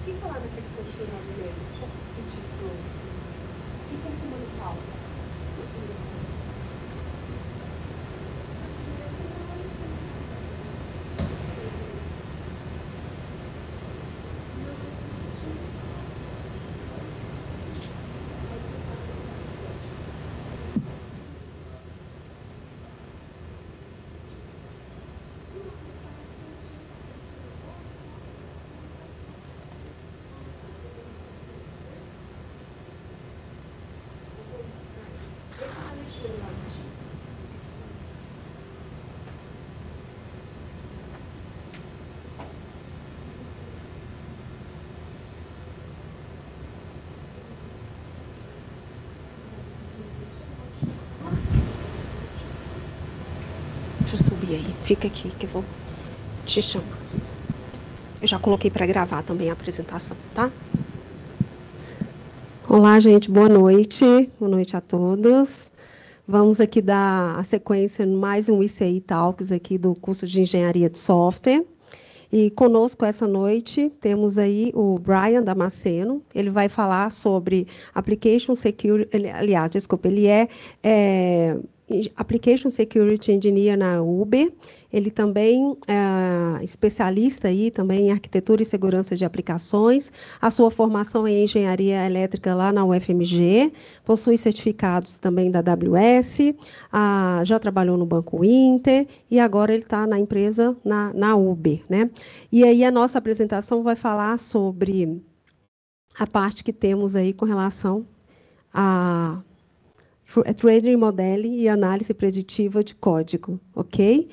Fica lá naquele cantinho ali mesmo. Tipo, fica em cima do palco. Deixa eu subir aí. Fica aqui que eu vou te chamar. Eu já coloquei para gravar também a apresentação, tá? Olá, gente. Boa noite. Boa noite a todos. Vamos aqui dar a sequência em mais um ICI Talks aqui do curso de Engenharia de Software. E conosco essa noite temos aí o Brian Damasceno. Ele vai falar sobre Application Security, ele é Application Security Engineer na Uber. Ele também é especialista aí também em arquitetura e segurança de aplicações. A sua formação é em engenharia elétrica lá na UFMG. Possui certificados também da AWS. Já trabalhou no Banco Inter e agora ele está na empresa na Uber, né? E aí a nossa apresentação vai falar sobre a parte que temos aí com relação a Trading Modeling e análise preditiva de código, ok?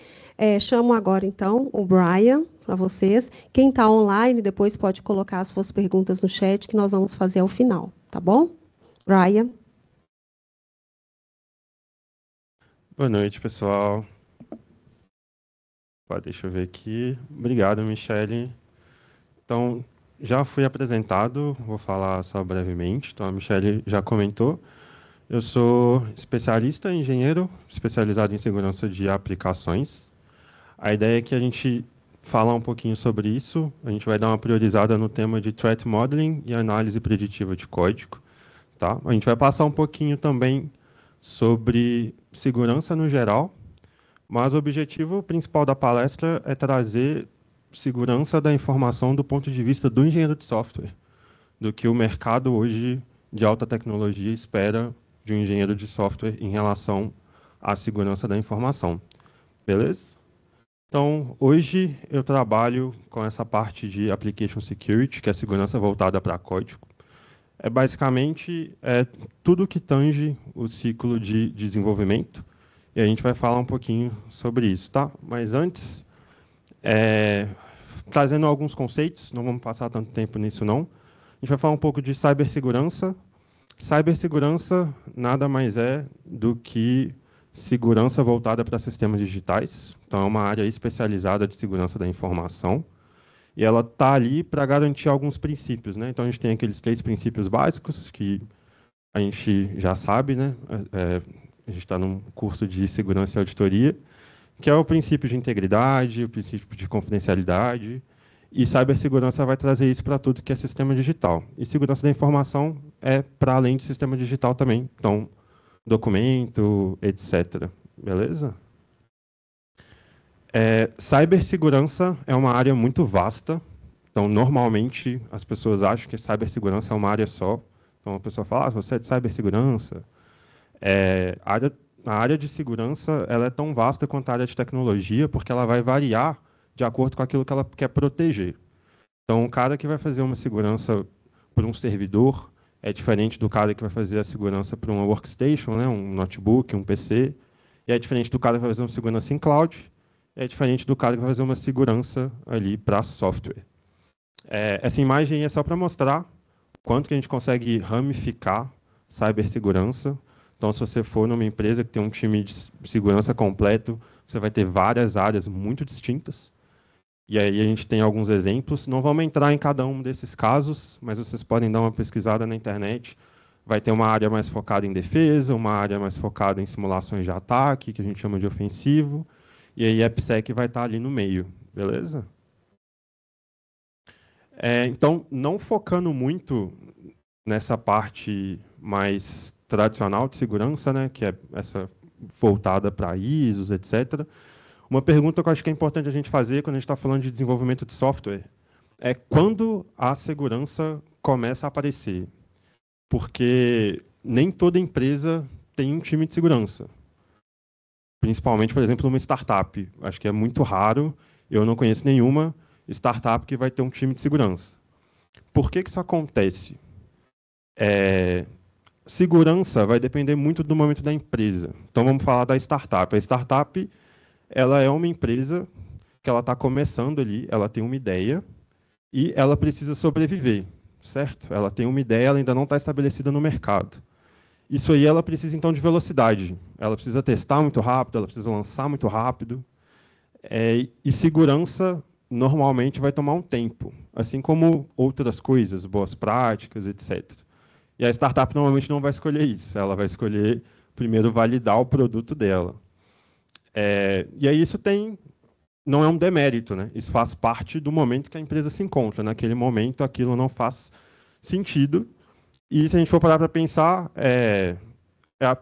Chamo agora, então, o Brian para vocês. Quem está online, depois pode colocar as suas perguntas no chat, que nós vamos fazer ao final, tá bom? Brian. Boa noite, pessoal. Deixa eu ver aqui. Obrigado, Michele. Então, já fui apresentado, vou falar só brevemente. Então, a Michele já comentou. Eu sou especialista em engenheiro, especializado em segurança de aplicações. A ideia é que a gente falar um pouquinho sobre isso. A gente vai dar uma priorizada no tema de Threat Modeling e análise preditiva de código. Tá? A gente vai passar um pouquinho também sobre segurança no geral, mas o objetivo principal da palestra é trazer segurança da informação do ponto de vista do engenheiro de software, do que o mercado hoje de alta tecnologia espera de um engenheiro de software em relação à segurança da informação. Beleza? Então, hoje eu trabalho com essa parte de Application Security, que é segurança voltada para código. Basicamente tudo que tange o ciclo de desenvolvimento, e a gente vai falar um pouquinho sobre isso, tá? Mas antes, trazendo alguns conceitos, não vamos passar tanto tempo nisso, não. A gente vai falar um pouco de cibersegurança. Cibersegurança nada mais é do que segurança voltada para sistemas digitais. Então, é uma área especializada de segurança da informação. E ela está ali para garantir alguns princípios, né? Então, a gente tem aqueles 3 princípios básicos que a gente já sabe, né? A gente está num curso de segurança e auditoria, que é o princípio de integridade, o princípio de confidencialidade, e cibersegurança vai trazer isso para tudo que é sistema digital. E segurança da informação é para além de sistema digital também, então, documento, etc. Beleza? Cibersegurança é uma área muito vasta, então, normalmente, as pessoas acham que cibersegurança é uma área só. Então, a pessoa fala, você é de cibersegurança. A área de segurança ela é tão vasta quanto a área de tecnologia, porque ela vai variar de acordo com aquilo que ela quer proteger. Então, o cara que vai fazer uma segurança para um servidor é diferente do cara que vai fazer a segurança para uma workstation, né, um notebook, um PC, e é diferente do cara que vai fazer uma segurança em cloud, e é diferente do cara que vai fazer uma segurança ali para software. Essa imagem é só para mostrar quanto que a gente consegue ramificar cibersegurança. Então, se você for numa empresa que tem um time de segurança completo, você vai ter várias áreas muito distintas. E aí a gente tem alguns exemplos. Não vamos entrar em cada um desses casos, mas vocês podem dar uma pesquisada na internet. Vai ter uma área mais focada em defesa, uma área mais focada em simulações de ataque, que a gente chama de ofensivo, e aí a AppSec vai estar ali no meio, beleza? Então, não focando muito nessa parte mais tradicional de segurança, né, que é essa voltada para ISOs, etc. Uma pergunta que eu acho que é importante a gente fazer quando a gente está falando de desenvolvimento de software é quando a segurança começa a aparecer. Porque nem toda empresa tem um time de segurança. Principalmente, por exemplo, uma startup. Acho que é muito raro, eu não conheço nenhuma startup que vai ter um time de segurança. Por que isso acontece? Segurança vai depender muito do momento da empresa. Então, vamos falar da startup. A startup ela é uma empresa que ela está começando ali, ela tem uma ideia e ela precisa sobreviver, certo? Ela tem uma ideia, ela ainda não está estabelecida no mercado. Isso aí ela precisa, então, de velocidade. Ela precisa testar muito rápido, ela precisa lançar muito rápido. E segurança, normalmente, vai tomar um tempo, assim como outras coisas, boas práticas, etc. E a startup, normalmente, não vai escolher isso. Ela vai escolher, primeiro, validar o produto dela. E aí isso não é um demérito, né? Isso faz parte do momento que a empresa se encontra. Naquele momento, aquilo não faz sentido. E se a gente for parar para pensar,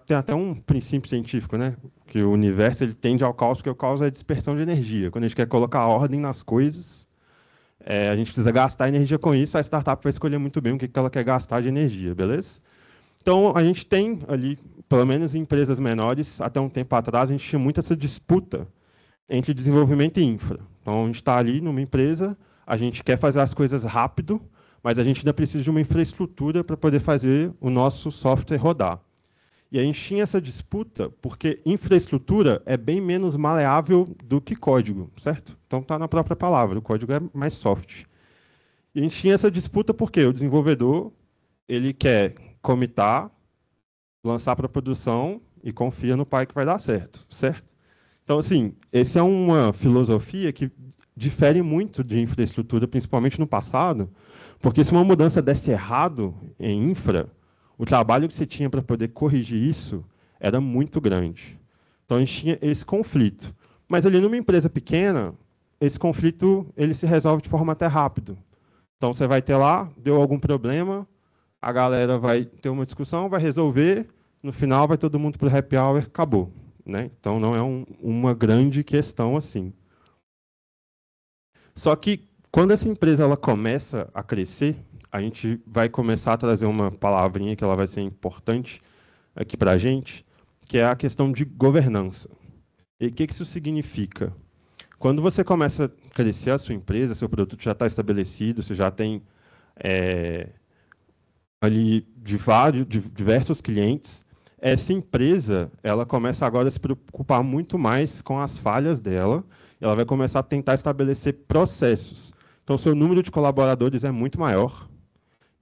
tem até um princípio científico, né? Que o universo ele tende ao caos, porque o caos é a dispersão de energia. Quando a gente quer colocar ordem nas coisas, a gente precisa gastar energia com isso, a startup vai escolher muito bem o que ela quer gastar de energia, beleza? Então, a gente tem ali, pelo menos em empresas menores, até um tempo atrás, a gente tinha muito essa disputa entre desenvolvimento e infra. Então, a gente está ali numa empresa, a gente quer fazer as coisas rápido, mas a gente ainda precisa de uma infraestrutura para poder fazer o nosso software rodar. E a gente tinha essa disputa porque infraestrutura é bem menos maleável do que código, certo? Então, está na própria palavra, o código é mais soft. E a gente tinha essa disputa porque o desenvolvedor ele quer commitar, lançar para produção e confia no pai que vai dar certo, certo? Então, assim, essa é uma filosofia que difere muito de infraestrutura, principalmente no passado, porque se uma mudança desse errado em infra, o trabalho que você tinha para poder corrigir isso era muito grande. Então, a gente tinha esse conflito. Mas ali numa empresa pequena, esse conflito ele se resolve de forma até rápido. Então, você vai ter lá, deu algum problema, a galera vai ter uma discussão, vai resolver, no final vai todo mundo para o happy hour, acabou. Né? Então, não é uma grande questão assim. Só que, quando essa empresa ela começa a crescer, a gente vai começar a trazer uma palavrinha que ela vai ser importante aqui para a gente, que é a questão de governança. E o que isso significa? Quando você começa a crescer a sua empresa, seu produto já está estabelecido, você já tem ali diversos clientes, essa empresa ela começa agora a se preocupar muito mais com as falhas dela, ela vai começar a tentar estabelecer processos. Então, seu número de colaboradores é muito maior,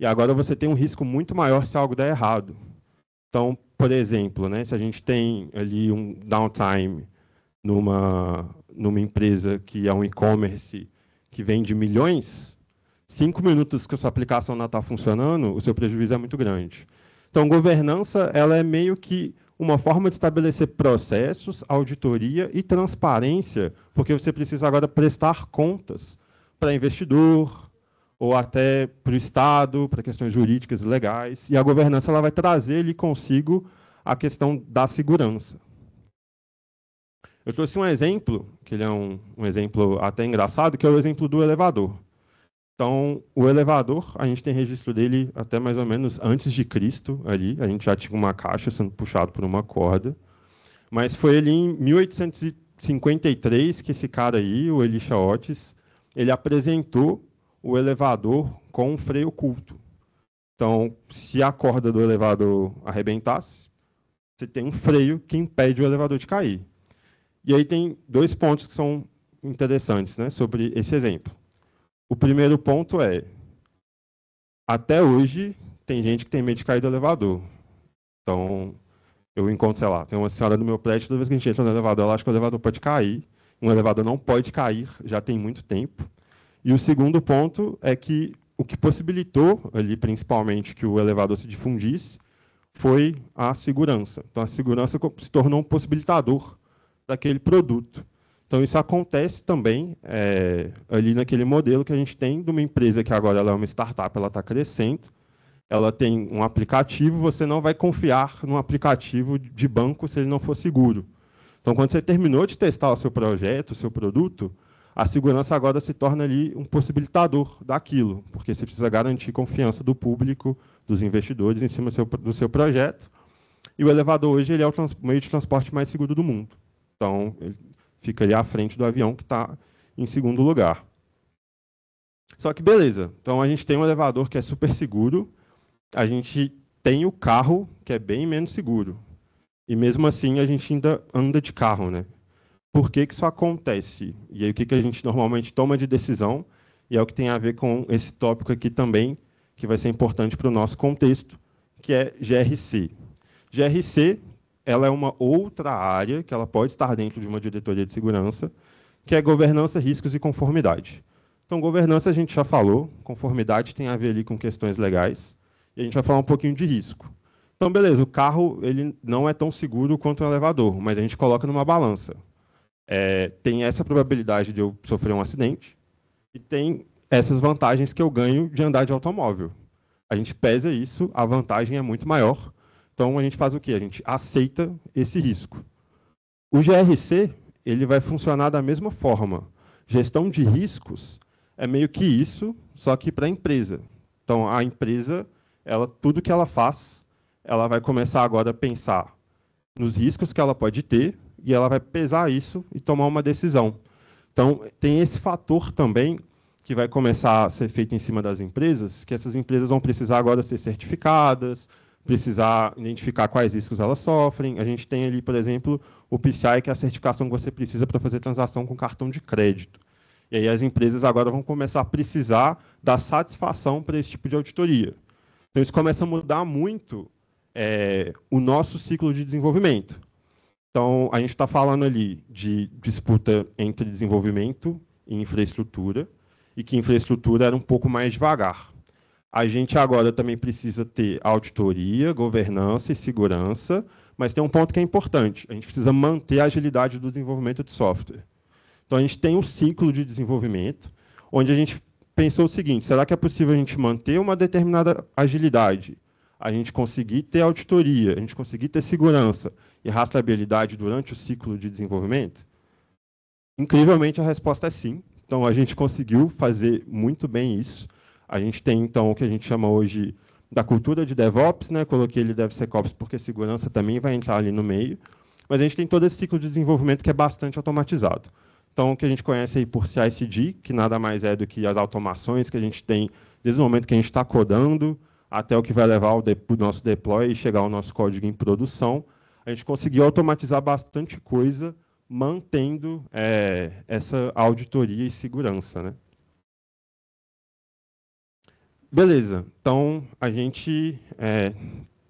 e agora você tem um risco muito maior se algo der errado. Então, por exemplo, né, se a gente tem ali um downtime numa empresa que é um e-commerce que vende milhões, 5 minutos que a sua aplicação não está funcionando, o seu prejuízo é muito grande. Então, governança ela é meio que uma forma de estabelecer processos, auditoria e transparência, porque você precisa agora prestar contas para investidor ou até para o Estado, para questões jurídicas e legais. E a governança ela vai trazer ali consigo a questão da segurança. Eu trouxe um exemplo, que ele é um exemplo até engraçado, que é o exemplo do elevador. Então, o elevador, a gente tem registro dele até mais ou menos antes de Cristo, ali. A gente já tinha uma caixa sendo puxado por uma corda. Mas foi ali em 1853 que esse cara aí, o Elisha Otis, ele apresentou o elevador com um freio oculto. Então, se a corda do elevador arrebentasse, você tem um freio que impede o elevador de cair. E aí tem 2 pontos que são interessantes, né, sobre esse exemplo. O primeiro ponto é, até hoje, tem gente que tem medo de cair do elevador. Então, eu encontro, sei lá, tem uma senhora no meu prédio, toda vez que a gente entra no elevador, ela acha que o elevador pode cair. Um elevador não pode cair, já tem muito tempo. E o segundo ponto é que o que possibilitou ali, principalmente, que o elevador se difundisse, foi a segurança. Então, a segurança se tornou um possibilitador daquele produto. Então, isso acontece também ali naquele modelo que a gente tem de uma empresa que agora ela é uma startup, ela está crescendo, ela tem um aplicativo, você não vai confiar num aplicativo de banco se ele não for seguro. Então, quando você terminou de testar o seu projeto, o seu produto, a segurança agora se torna ali um possibilitador daquilo, porque você precisa garantir confiança do público, dos investidores em cima do seu projeto. E o elevador hoje ele é o meio de transporte mais seguro do mundo. Então, ele fica ali à frente do avião, que está em segundo lugar. Só que, beleza. Então, a gente tem um elevador que é super seguro, a gente tem o carro, que é bem menos seguro. E, mesmo assim, a gente ainda anda de carro, né? Por que isso acontece? E aí, o que a gente normalmente toma de decisão? E é o que tem a ver com esse tópico aqui também, que vai ser importante para o nosso contexto, que é GRC. GRC ela é uma outra área que ela pode estar dentro de uma diretoria de segurança, que é governança, riscos e conformidade. Então, governança a gente já falou, conformidade tem a ver ali com questões legais, e a gente vai falar um pouquinho de risco. Então, beleza, o carro ele não é tão seguro quanto o elevador, mas a gente coloca numa balança. Tem essa probabilidade de eu sofrer um acidente, e tem essas vantagens que eu ganho de andar de automóvel. A gente pesa isso, a vantagem é muito maior, então a gente faz o quê? A gente aceita esse risco. O GRC ele vai funcionar da mesma forma. Gestão de riscos é meio que isso, só que para a empresa. Então a empresa, tudo que ela faz, ela vai começar agora a pensar nos riscos que ela pode ter e ela vai pesar isso e tomar uma decisão. Então tem esse fator também que vai começar a ser feito em cima das empresas, que essas empresas vão precisar agora ser certificadas, precisar identificar quais riscos elas sofrem. A gente tem ali, por exemplo, o PCI, que é a certificação que você precisa para fazer transação com cartão de crédito. E aí as empresas agora vão começar a precisar dar satisfação para esse tipo de auditoria. Então, isso começa a mudar muito o nosso ciclo de desenvolvimento. Então, a gente está falando ali de disputa entre desenvolvimento e infraestrutura, e que infraestrutura era um pouco mais devagar. A gente agora também precisa ter auditoria, governança e segurança, mas tem um ponto que é importante. A gente precisa manter a agilidade do desenvolvimento de software. Então, a gente tem um ciclo de desenvolvimento, onde a gente pensou o seguinte, será que é possível a gente manter uma determinada agilidade, a gente conseguir ter auditoria, a gente conseguir ter segurança e rastreabilidade durante o ciclo de desenvolvimento? Incrivelmente, a resposta é sim. Então, a gente conseguiu fazer muito bem isso. A gente tem, então, o que a gente chama hoje da cultura de DevOps, né? Coloquei ele DevSecOps porque segurança também vai entrar ali no meio. Mas a gente tem todo esse ciclo de desenvolvimento que é bastante automatizado. Então, o que a gente conhece aí por CI/CD, que nada mais é do que as automações que a gente tem desde o momento que a gente está codando até o que vai levar o nosso deploy e chegar ao nosso código em produção. A gente conseguiu automatizar bastante coisa mantendo essa auditoria e segurança, né? Beleza, então a gente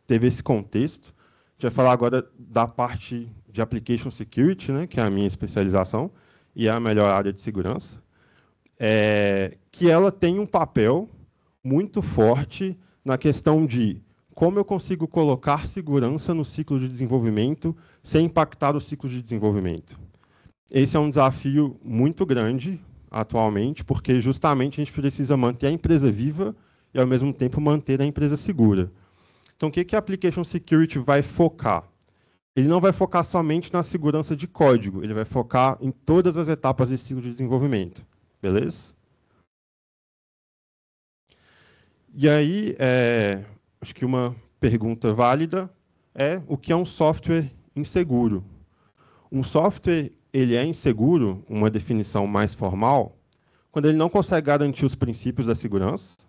teve esse contexto. A gente vai falar agora da parte de Application Security, né, que é a minha especialização, e é a melhor área de segurança, que ela tem um papel muito forte na questão de como eu consigo colocar segurança no ciclo de desenvolvimento sem impactar o ciclo de desenvolvimento. Esse é um desafio muito grande atualmente, porque justamente a gente precisa manter a empresa viva e, ao mesmo tempo, manter a empresa segura. Então, o que a Application Security vai focar? Ele não vai focar somente na segurança de código, ele vai focar em todas as etapas desse ciclo de desenvolvimento. Beleza? E aí, acho que uma pergunta válida é o que é um software inseguro? Um software ele é inseguro, uma definição mais formal, quando ele não consegue garantir os princípios da segurança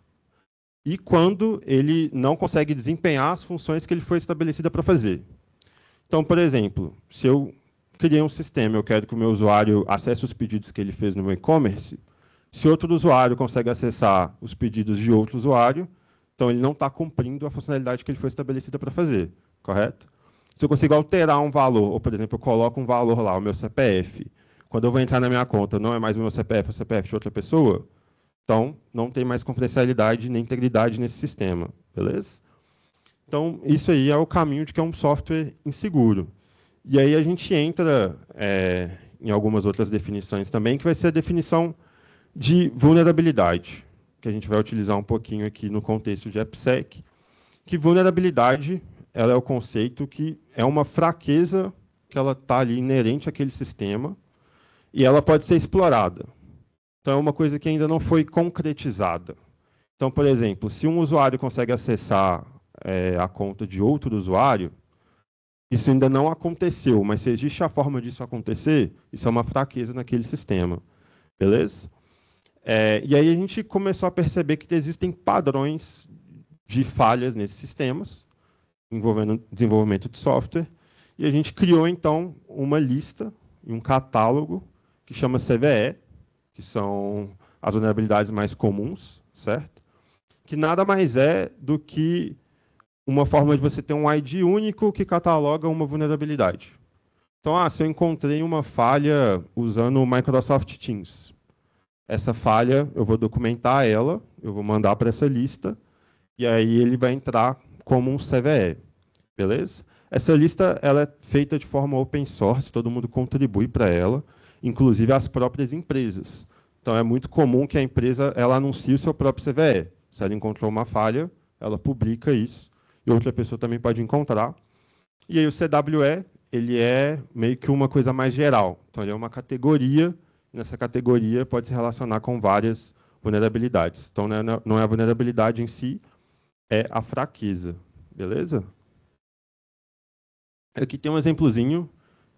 e quando ele não consegue desempenhar as funções que ele foi estabelecido para fazer. Então, por exemplo, se eu criei um sistema, eu quero que o meu usuário acesse os pedidos que ele fez no meu e-commerce, se outro usuário consegue acessar os pedidos de outro usuário, então ele não está cumprindo a funcionalidade que ele foi estabelecida para fazer, correto? Se eu consigo alterar um valor, ou, por exemplo, eu coloco um valor lá, o meu CPF, quando eu vou entrar na minha conta, não é mais o meu CPF, é o CPF de outra pessoa, então não tem mais confidencialidade nem integridade nesse sistema, beleza? Então, isso aí é o caminho de que é um software inseguro. E aí a gente entra em algumas outras definições também, que vai ser a definição de vulnerabilidade, que a gente vai utilizar um pouquinho aqui no contexto de AppSec, que vulnerabilidade ela é o conceito que é uma fraqueza que ela está ali inerente àquele sistema e ela pode ser explorada. Então, é uma coisa que ainda não foi concretizada. Então, por exemplo, se um usuário consegue acessar a conta de outro usuário, isso ainda não aconteceu, mas se existe a forma disso acontecer, isso é uma fraqueza naquele sistema. Beleza? E aí a gente começou a perceber que existem padrões de falhas nesses sistemas, envolvendo desenvolvimento de software, e a gente criou, então, uma lista e um catálogo que chama CVE, que são as vulnerabilidades mais comuns, certo? Que nada mais é do que uma forma de você ter um ID único que cataloga uma vulnerabilidade. Então, se eu encontrei uma falha usando o Microsoft Teams, essa falha eu vou documentar ela, eu vou mandar para essa lista, e aí ele vai entrar como um CVE, beleza? Essa lista ela é feita de forma open source, todo mundo contribui para ela, inclusive as próprias empresas. Então, é muito comum que a empresa ela anuncie o seu próprio CVE. Se ela encontrou uma falha, ela publica isso, e outra pessoa também pode encontrar. E aí o CWE, ele é meio que uma coisa mais geral. Então, ele é uma categoria, e nessa categoria pode se relacionar com várias vulnerabilidades. Então, não é a vulnerabilidade em si, é a fraqueza. Beleza? Aqui tem um exemplozinho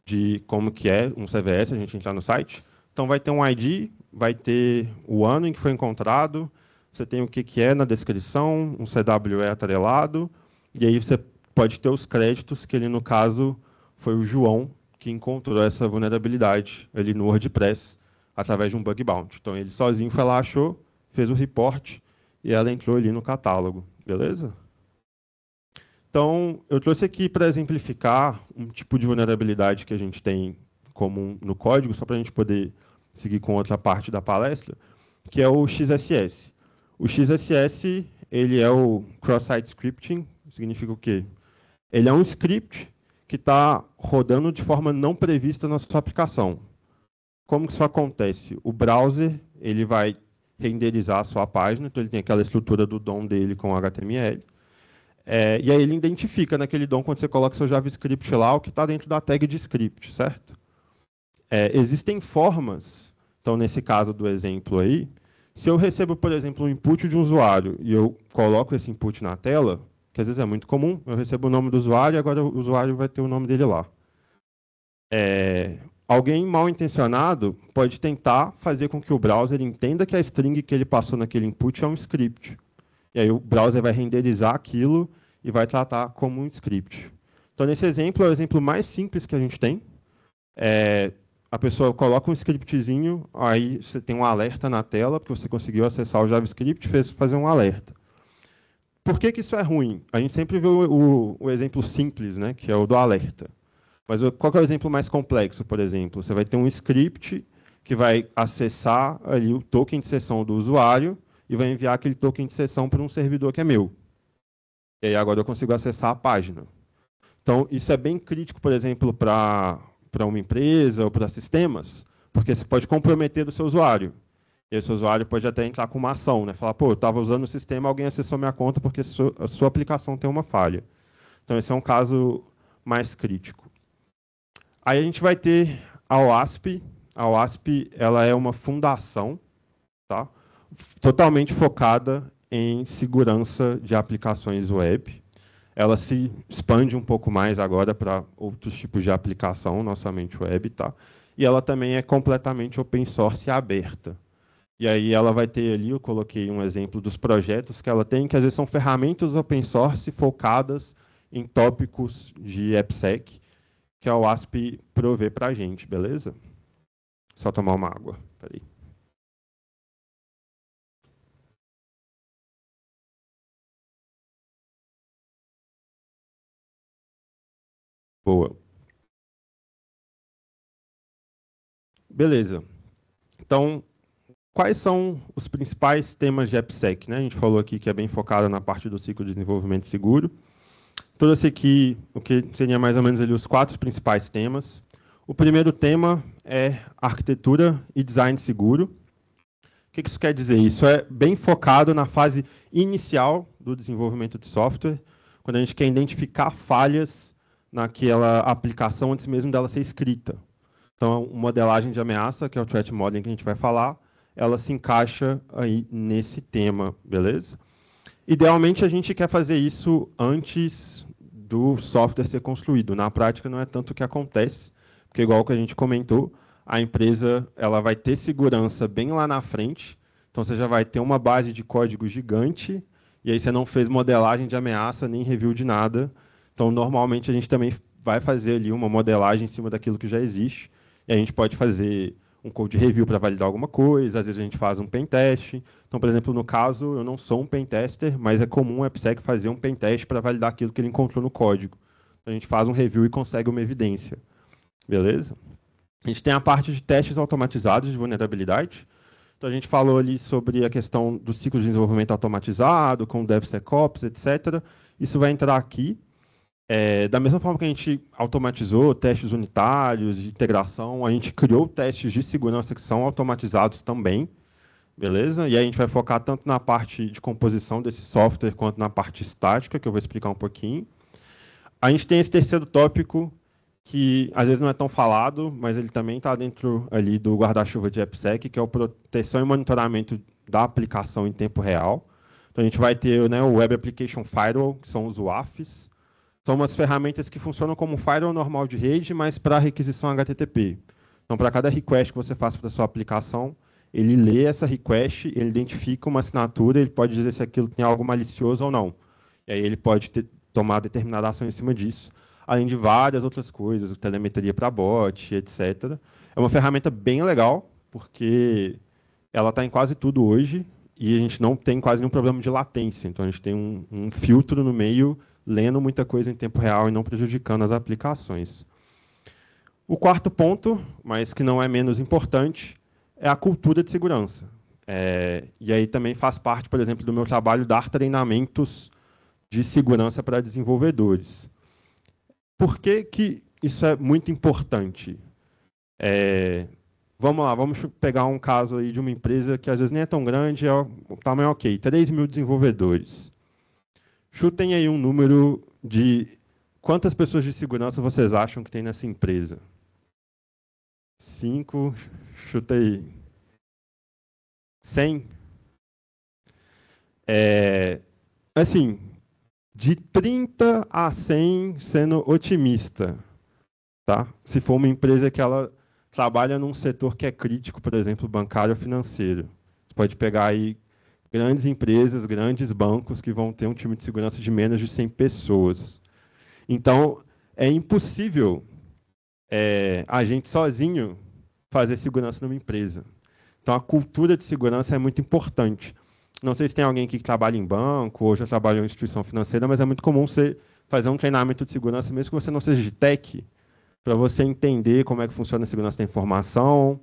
de como que é um CVE, se a gente entrar no site. Então, vai ter um ID, vai ter o ano em que foi encontrado, você tem o que é na descrição, um CWE atrelado, e aí você pode ter os créditos, que ele, no caso, foi o João que encontrou essa vulnerabilidade ali no WordPress, através de um bug bounty. Então, ele sozinho foi lá, achou, fez o report, e ela entrou ali no catálogo. Beleza? Então, eu trouxe aqui para exemplificar um tipo de vulnerabilidade que a gente tem comum no código, só para a gente poder seguir com outra parte da palestra, que é o XSS. O XSS ele é o Cross-Site Scripting, significa o quê? Ele é um script que está rodando de forma não prevista na sua aplicação. Como que isso acontece? O browser ele vai renderizar a sua página, então ele tem aquela estrutura do DOM dele com HTML, e aí ele identifica naquele DOM, quando você coloca seu JavaScript lá, o que está dentro da tag de script, certo? Existem formas, então nesse caso do exemplo aí, se eu recebo, por exemplo, um input de um usuário e eu coloco esse input na tela, que às vezes é muito comum, eu recebo o nome do usuário e agora o usuário vai ter o nome dele lá. Alguém mal intencionado pode tentar fazer com que o browser entenda que a string que ele passou naquele input é um script. E aí o browser vai renderizar aquilo e vai tratar como um script. Então, nesse exemplo, é o exemplo mais simples que a gente tem. A pessoa coloca um scriptzinho, aí você tem um alerta na tela, porque você conseguiu acessar o JavaScript, fez fazer um alerta. Por que isso é ruim? A gente sempre vê o exemplo simples, né, que é o do alerta. Mas qual que é o exemplo mais complexo, por exemplo? Você vai ter um script que vai acessar ali o token de sessão do usuário e vai enviar aquele token de sessão para um servidor que é meu. E aí agora eu consigo acessar a página. Então, isso é bem crítico, por exemplo, para uma empresa ou para sistemas, porque você pode comprometer o seu usuário. E esse usuário pode até entrar com uma ação, né? Falar, pô, eu estava usando o sistema, alguém acessou minha conta porque a sua aplicação tem uma falha. Então, esse é um caso mais crítico. Aí a gente vai ter a OASP. A OASP ela é uma fundação, tá? Totalmente focada em segurança de aplicações web. Ela se expande um pouco mais agora para outros tipos de aplicação, não somente web, tá? E ela também é completamente open source e aberta. E aí ela vai ter ali, eu coloquei um exemplo dos projetos que ela tem, que às vezes são ferramentas open source focadas em tópicos de AppSec, que a OASP provê para a gente, beleza? Só tomar uma água, peraí. Boa. Beleza. Então, quais são os principais temas de AppSec, né? A gente falou aqui que é bem focado na parte do ciclo de desenvolvimento seguro. Trouxe aqui o que seria mais ou menos ali os 4 principais temas. O primeiro tema é arquitetura e design seguro. O que isso quer dizer? Isso é bem focado na fase inicial do desenvolvimento de software, quando a gente quer identificar falhas naquela aplicação antes mesmo dela ser escrita. Então, a modelagem de ameaça, que é o threat modeling que a gente vai falar, ela se encaixa aí nesse tema, beleza? Idealmente, a gente quer fazer isso antes do software ser construído. Na prática, não é tanto o que acontece, porque, igual que a gente comentou, a empresa ela vai ter segurança bem lá na frente, então você já vai ter uma base de código gigante, e aí você não fez modelagem de ameaça, nem review de nada. Então, normalmente, a gente também vai fazer ali uma modelagem em cima daquilo que já existe, e a gente pode fazer um code review para validar alguma coisa, às vezes a gente faz um pen test. Então, por exemplo, no caso, eu não sou um pen tester, mas é comum o AppSec fazer um pen test para validar aquilo que ele encontrou no código. Então, a gente faz um review e consegue uma evidência. Beleza? A gente tem a parte de testes automatizados de vulnerabilidade. Então, a gente falou ali sobre a questão do ciclo de desenvolvimento automatizado, com DevSecOps, etc. Isso vai entrar aqui. Da mesma forma que a gente automatizou testes unitários de integração, a gente criou testes de segurança que são automatizados também, beleza? E aí a gente vai focar tanto na parte de composição desse software quanto na parte estática, que eu vou explicar um pouquinho. A gente tem esse terceiro tópico, que às vezes não é tão falado, mas ele também está dentro ali do guarda-chuva de AppSec, que é a proteção e monitoramento da aplicação em tempo real. Então a gente vai ter, né, o Web Application Firewall, que são os WAFs. São umas ferramentas que funcionam como um firewall normal de rede, mas para requisição HTTP. Então, para cada request que você faça para a sua aplicação, ele lê essa request, ele identifica uma assinatura, ele pode dizer se aquilo tem algo malicioso ou não. E aí ele pode tomar determinada ação em cima disso, além de várias outras coisas, telemetria para bot, etc. É uma ferramenta bem legal, porque ela está em quase tudo hoje, e a gente não tem quase nenhum problema de latência. Então, a gente tem um filtro no meio, lendo muita coisa em tempo real e não prejudicando as aplicações. O quarto ponto, mas que não é menos importante, é a cultura de segurança. E aí também faz parte, por exemplo, do meu trabalho dar treinamentos de segurança para desenvolvedores. Por que que isso é muito importante? Vamos lá, vamos pegar um caso aí de uma empresa que às vezes nem é tão grande, o tamanho é ok, 3.000 desenvolvedores. Chutem aí um número de quantas pessoas de segurança vocês acham que tem nessa empresa? 5, chuta aí. 100? Assim, de 30 a 100 sendo otimista, tá? Se for uma empresa que ela trabalha num setor que é crítico, por exemplo, bancário ou financeiro. Você pode pegar aí grandes empresas, grandes bancos que vão ter um time de segurança de menos de 100 pessoas. Então, é impossível a gente sozinho fazer segurança numa empresa. Então, a cultura de segurança é muito importante. Não sei se tem alguém aqui que trabalha em banco ou já trabalhou em instituição financeira, mas é muito comum você fazer um treinamento de segurança, mesmo que você não seja de tech, para você entender como é que funciona a segurança da informação.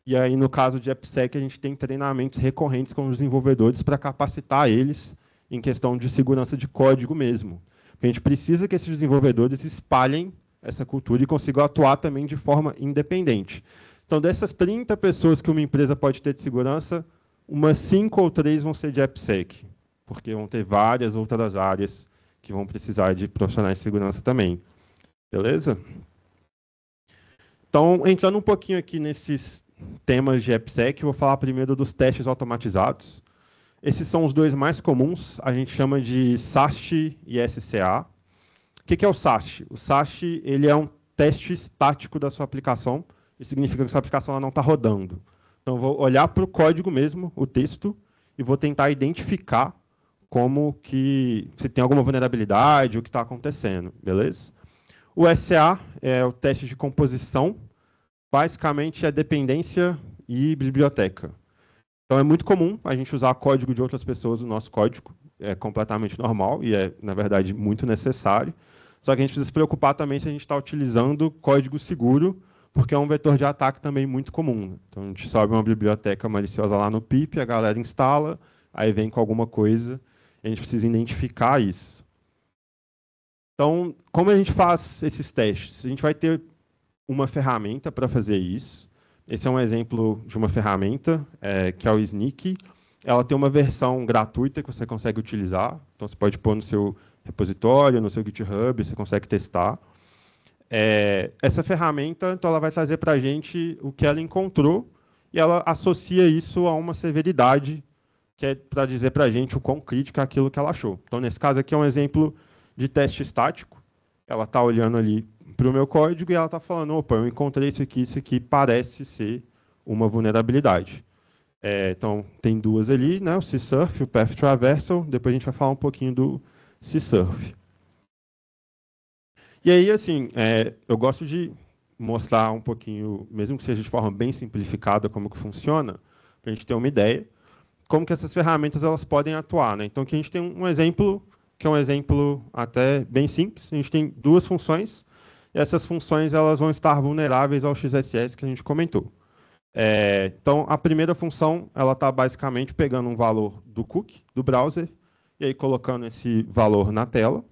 E aí, no caso de AppSec, a gente tem treinamentos recorrentes com os desenvolvedores para capacitar eles em questão de segurança de código mesmo. A gente precisa que esses desenvolvedores espalhem essa cultura e consigam atuar também de forma independente. Então, dessas 30 pessoas que uma empresa pode ter de segurança, umas 5 ou 3 vão ser de AppSec, porque vão ter várias outras áreas que vão precisar de profissionais de segurança também. Beleza? Então, entrando um pouquinho aqui nesses temas de AppSec, eu vou falar primeiro dos testes automatizados. Esses são os dois mais comuns, a gente chama de SAST e SCA. O que é o SAST? O SAST ele é um teste estático da sua aplicação, isso significa que a sua aplicação ela não está rodando. Então, eu vou olhar para o código mesmo, o texto, e vou tentar identificar como que se tem alguma vulnerabilidade, o que está acontecendo, beleza? O SA é o teste de composição, basicamente é dependência e biblioteca. Então é muito comum a gente usar código de outras pessoas no nosso código, é completamente normal e é, na verdade, muito necessário. Só que a gente precisa se preocupar também se a gente está utilizando código seguro, porque é um vetor de ataque também muito comum. Então a gente sobe uma biblioteca maliciosa lá no pip, a galera instala, aí vem com alguma coisa, e a gente precisa identificar isso. Então, como a gente faz esses testes? A gente vai ter uma ferramenta para fazer isso. Esse é um exemplo de uma ferramenta, que é o Snyk. Ela tem uma versão gratuita que você consegue utilizar. Então, você pode pôr no seu repositório, no seu GitHub, você consegue testar. Essa ferramenta, então, ela vai trazer para a gente o que ela encontrou e ela associa isso a uma severidade, que é para dizer para a gente o quão crítico é aquilo que ela achou. Então, nesse caso aqui é um exemplo de teste estático. Ela está olhando ali para o meu código e ela está falando, opa, eu encontrei isso aqui parece ser uma vulnerabilidade. Então, tem duas ali, né, o CSurf, o Path Traversal, depois a gente vai falar um pouquinho do CSurf. E aí, assim, eu gosto de mostrar um pouquinho, mesmo que seja de forma bem simplificada, como que funciona, para a gente ter uma ideia, como que essas ferramentas elas podem atuar. Né? Então, aqui a gente tem um exemplo, que é um exemplo até bem simples. A gente tem duas funções, e essas funções elas vão estar vulneráveis ao XSS que a gente comentou. Então, a primeira função ela está basicamente pegando um valor do cookie, do browser, e aí colocando esse valor na tela.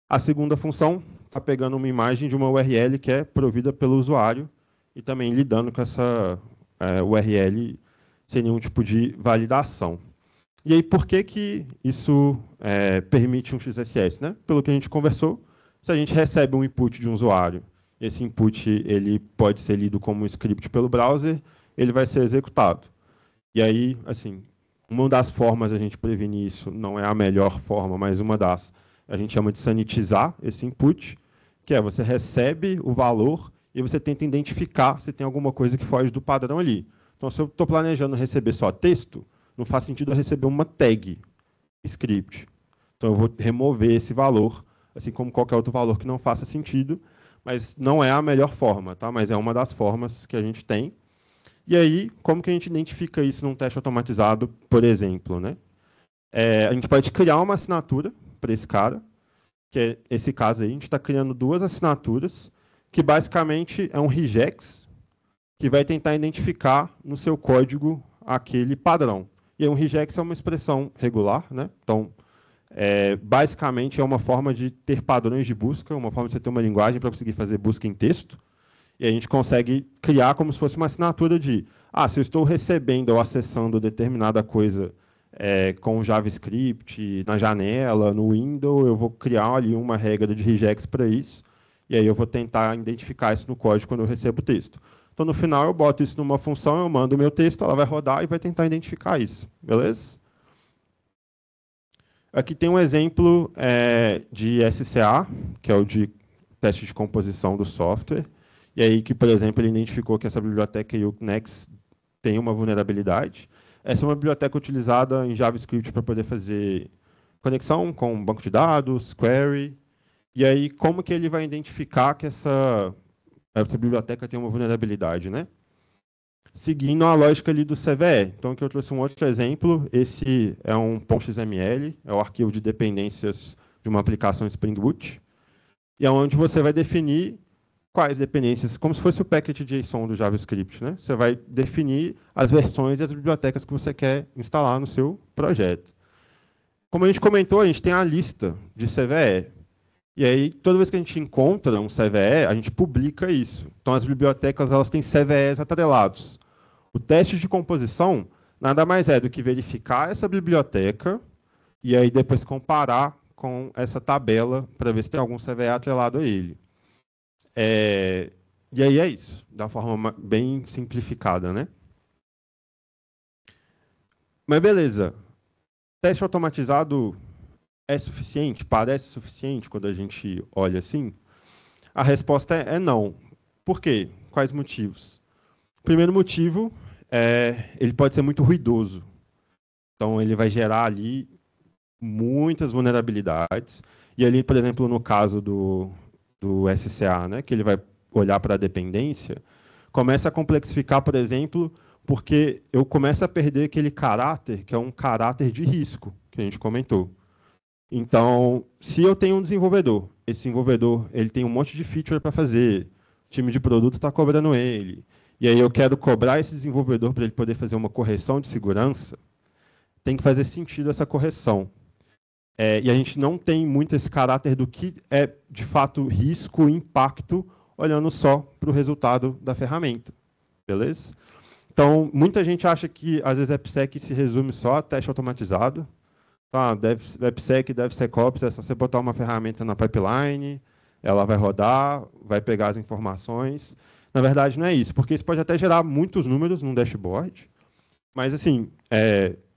A segunda função está pegando uma imagem de uma URL que é provida pelo usuário e também lidando com essa URL sem nenhum tipo de validação. E aí, por que isso permite um XSS? Né? Pelo que a gente conversou, se a gente recebe um input de um usuário, esse input ele pode ser lido como um script pelo browser, ele vai ser executado. E aí, assim, uma das formas de a gente prevenir isso, não é a melhor forma, mas uma das, a gente chama de sanitizar esse input, que é você recebe o valor e você tenta identificar se tem alguma coisa que foge do padrão ali. Então, se eu estou planejando receber só texto, não faz sentido eu receber uma tag script. Então, eu vou remover esse valor, assim como qualquer outro valor que não faça sentido, mas não é a melhor forma, tá? Mas é uma das formas que a gente tem. E aí, como que a gente identifica isso num teste automatizado, por exemplo? Né? A gente pode criar uma assinatura para esse cara, que é esse caso aí, a gente está criando duas assinaturas, que basicamente é um regex, que vai tentar identificar no seu código aquele padrão. E aí, um regex é uma expressão regular, né? Então, basicamente é uma forma de ter padrões de busca, uma forma de você ter uma linguagem para conseguir fazer busca em texto. E a gente consegue criar como se fosse uma assinatura de, se eu estou recebendo ou acessando determinada coisa com JavaScript, na janela, no window, eu vou criar ali uma regra de regex para isso, e aí eu vou tentar identificar isso no código quando eu recebo o texto. Então, no final, eu boto isso numa função, eu mando o meu texto, ela vai rodar e vai tentar identificar isso. Beleza? Aqui tem um exemplo de SCA, que é o de teste de composição do software. E aí que, por exemplo, ele identificou que essa biblioteca Next tem uma vulnerabilidade. Essa é uma biblioteca utilizada em JavaScript para poder fazer conexão com banco de dados, query. E aí, como que ele vai identificar que essa biblioteca tem uma vulnerabilidade, né? seguindo a lógica ali do CVE. Então, aqui eu trouxe um outro exemplo. Esse é um .xml, é o arquivo de dependências de uma aplicação Spring Boot, e é onde você vai definir quais dependências, como se fosse o package.json do JavaScript, né? Você vai definir as versões e as bibliotecas que você quer instalar no seu projeto. Como a gente comentou, a gente tem a lista de CVE. E aí, toda vez que a gente encontra um CVE, a gente publica isso. Então, as bibliotecas elas têm CVEs atrelados. O teste de composição nada mais é do que verificar essa biblioteca e aí depois comparar com essa tabela para ver se tem algum CVE atrelado a ele. E aí é isso, da forma bem simplificada, né? Mas beleza. Teste automatizado é suficiente? Parece suficiente quando a gente olha assim? A resposta é não. Por quê? Quais motivos? O primeiro motivo é ele pode ser muito ruidoso. Então, ele vai gerar ali muitas vulnerabilidades. E ali, por exemplo, no caso do SCA, né, que ele vai olhar para a dependência, começa a complexificar, por exemplo, porque eu começo a perder aquele caráter, que é um caráter de risco, que a gente comentou. Então, se eu tenho um desenvolvedor, esse desenvolvedor ele tem um monte de feature para fazer, o time de produto está cobrando ele, e aí eu quero cobrar esse desenvolvedor para ele poder fazer uma correção de segurança, tem que fazer sentido essa correção. E a gente não tem muito esse caráter do que é, de fato, risco e impacto, olhando só para o resultado da ferramenta. Beleza? Então, muita gente acha que, às vezes, AppSec se resume só a teste automatizado. Tá, AppSec, DevSecOps, é só você botar uma ferramenta na pipeline, ela vai rodar, vai pegar as informações. Na verdade, não é isso, porque isso pode até gerar muitos números num dashboard, mas, assim,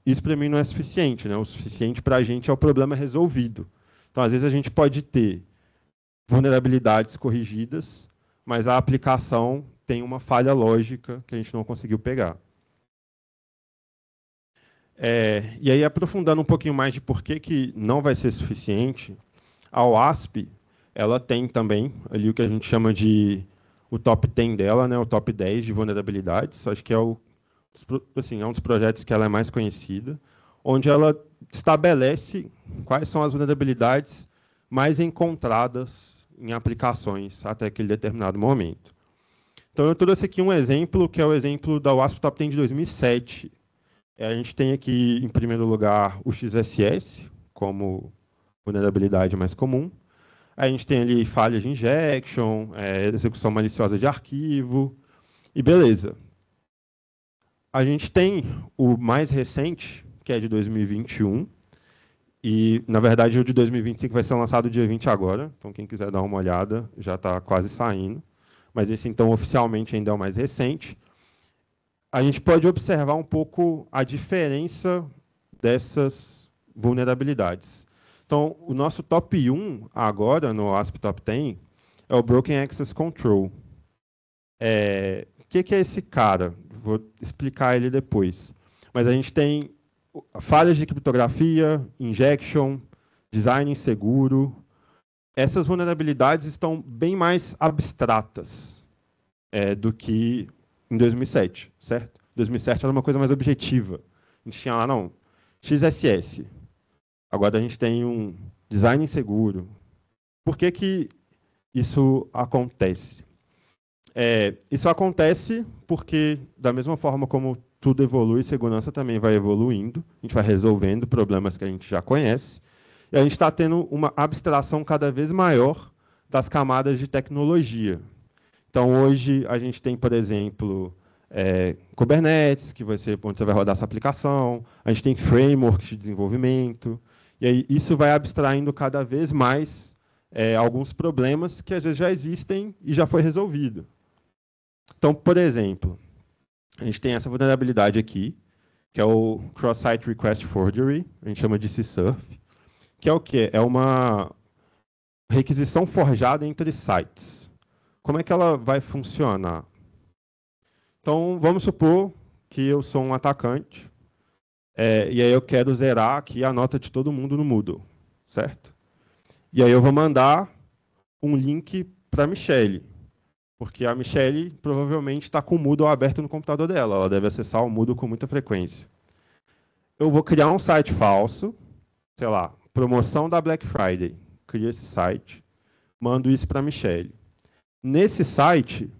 isso para mim não é suficiente, né? O suficiente para a gente é o problema resolvido. Então, às vezes, a gente pode ter vulnerabilidades corrigidas, mas a aplicação tem uma falha lógica que a gente não conseguiu pegar. E aí, aprofundando um pouquinho mais de por que não vai ser suficiente, a OASP ela tem também ali o que a gente chama de o top 10 dela, né, o top 10 de vulnerabilidades. Acho que é assim, é um dos projetos que ela é mais conhecida, onde ela estabelece quais são as vulnerabilidades mais encontradas em aplicações até aquele determinado momento. Então, eu trouxe aqui um exemplo, que é o exemplo da OASP Top 10 de 2007. A gente tem aqui, em primeiro lugar, o XSS, como vulnerabilidade mais comum. A gente tem ali falhas de injection, execução maliciosa de arquivo, e beleza. A gente tem o mais recente, que é de 2021, e, na verdade, o de 2025 vai ser lançado dia 20 agora, então quem quiser dar uma olhada, já está quase saindo. Mas esse, então, oficialmente ainda é o mais recente. A gente pode observar um pouco a diferença dessas vulnerabilidades. Então, o nosso top 1 agora, no ASP Top 10, é o Broken Access Control. O que é esse cara? Vou explicar ele depois. Mas a gente tem falhas de criptografia, injection, design inseguro. Essas vulnerabilidades estão bem mais abstratas do que em 2007, certo? 2007 era uma coisa mais objetiva. A gente tinha lá, não, XSS. Agora a gente tem um design inseguro. Por que isso acontece? Isso acontece porque, da mesma forma como tudo evolui, segurança também vai evoluindo, a gente vai resolvendo problemas que a gente já conhece, e a gente está tendo uma abstração cada vez maior das camadas de tecnologia. Então, hoje, a gente tem, por exemplo, Kubernetes, que vai ser onde você vai rodar essa aplicação, a gente tem frameworks de desenvolvimento, e aí isso vai abstraindo cada vez mais alguns problemas que, às vezes, já existem e já foi resolvido. Então, por exemplo, a gente tem essa vulnerabilidade aqui, que é o Cross-Site Request Forgery, a gente chama de CSURF, que é o quê? É uma requisição forjada entre sites. Como é que ela vai funcionar? Então, vamos supor que eu sou um atacante, e aí eu quero zerar aqui a nota de todo mundo no Moodle, certo? E aí eu vou mandar um link para a Michelle. Porque a Michelle provavelmente está com o Moodle aberto no computador dela. Ela deve acessar o Moodle com muita frequência. Eu vou criar um site falso, sei lá, promoção da Black Friday. Crio esse site, mando isso para a Michelle. Nesse site,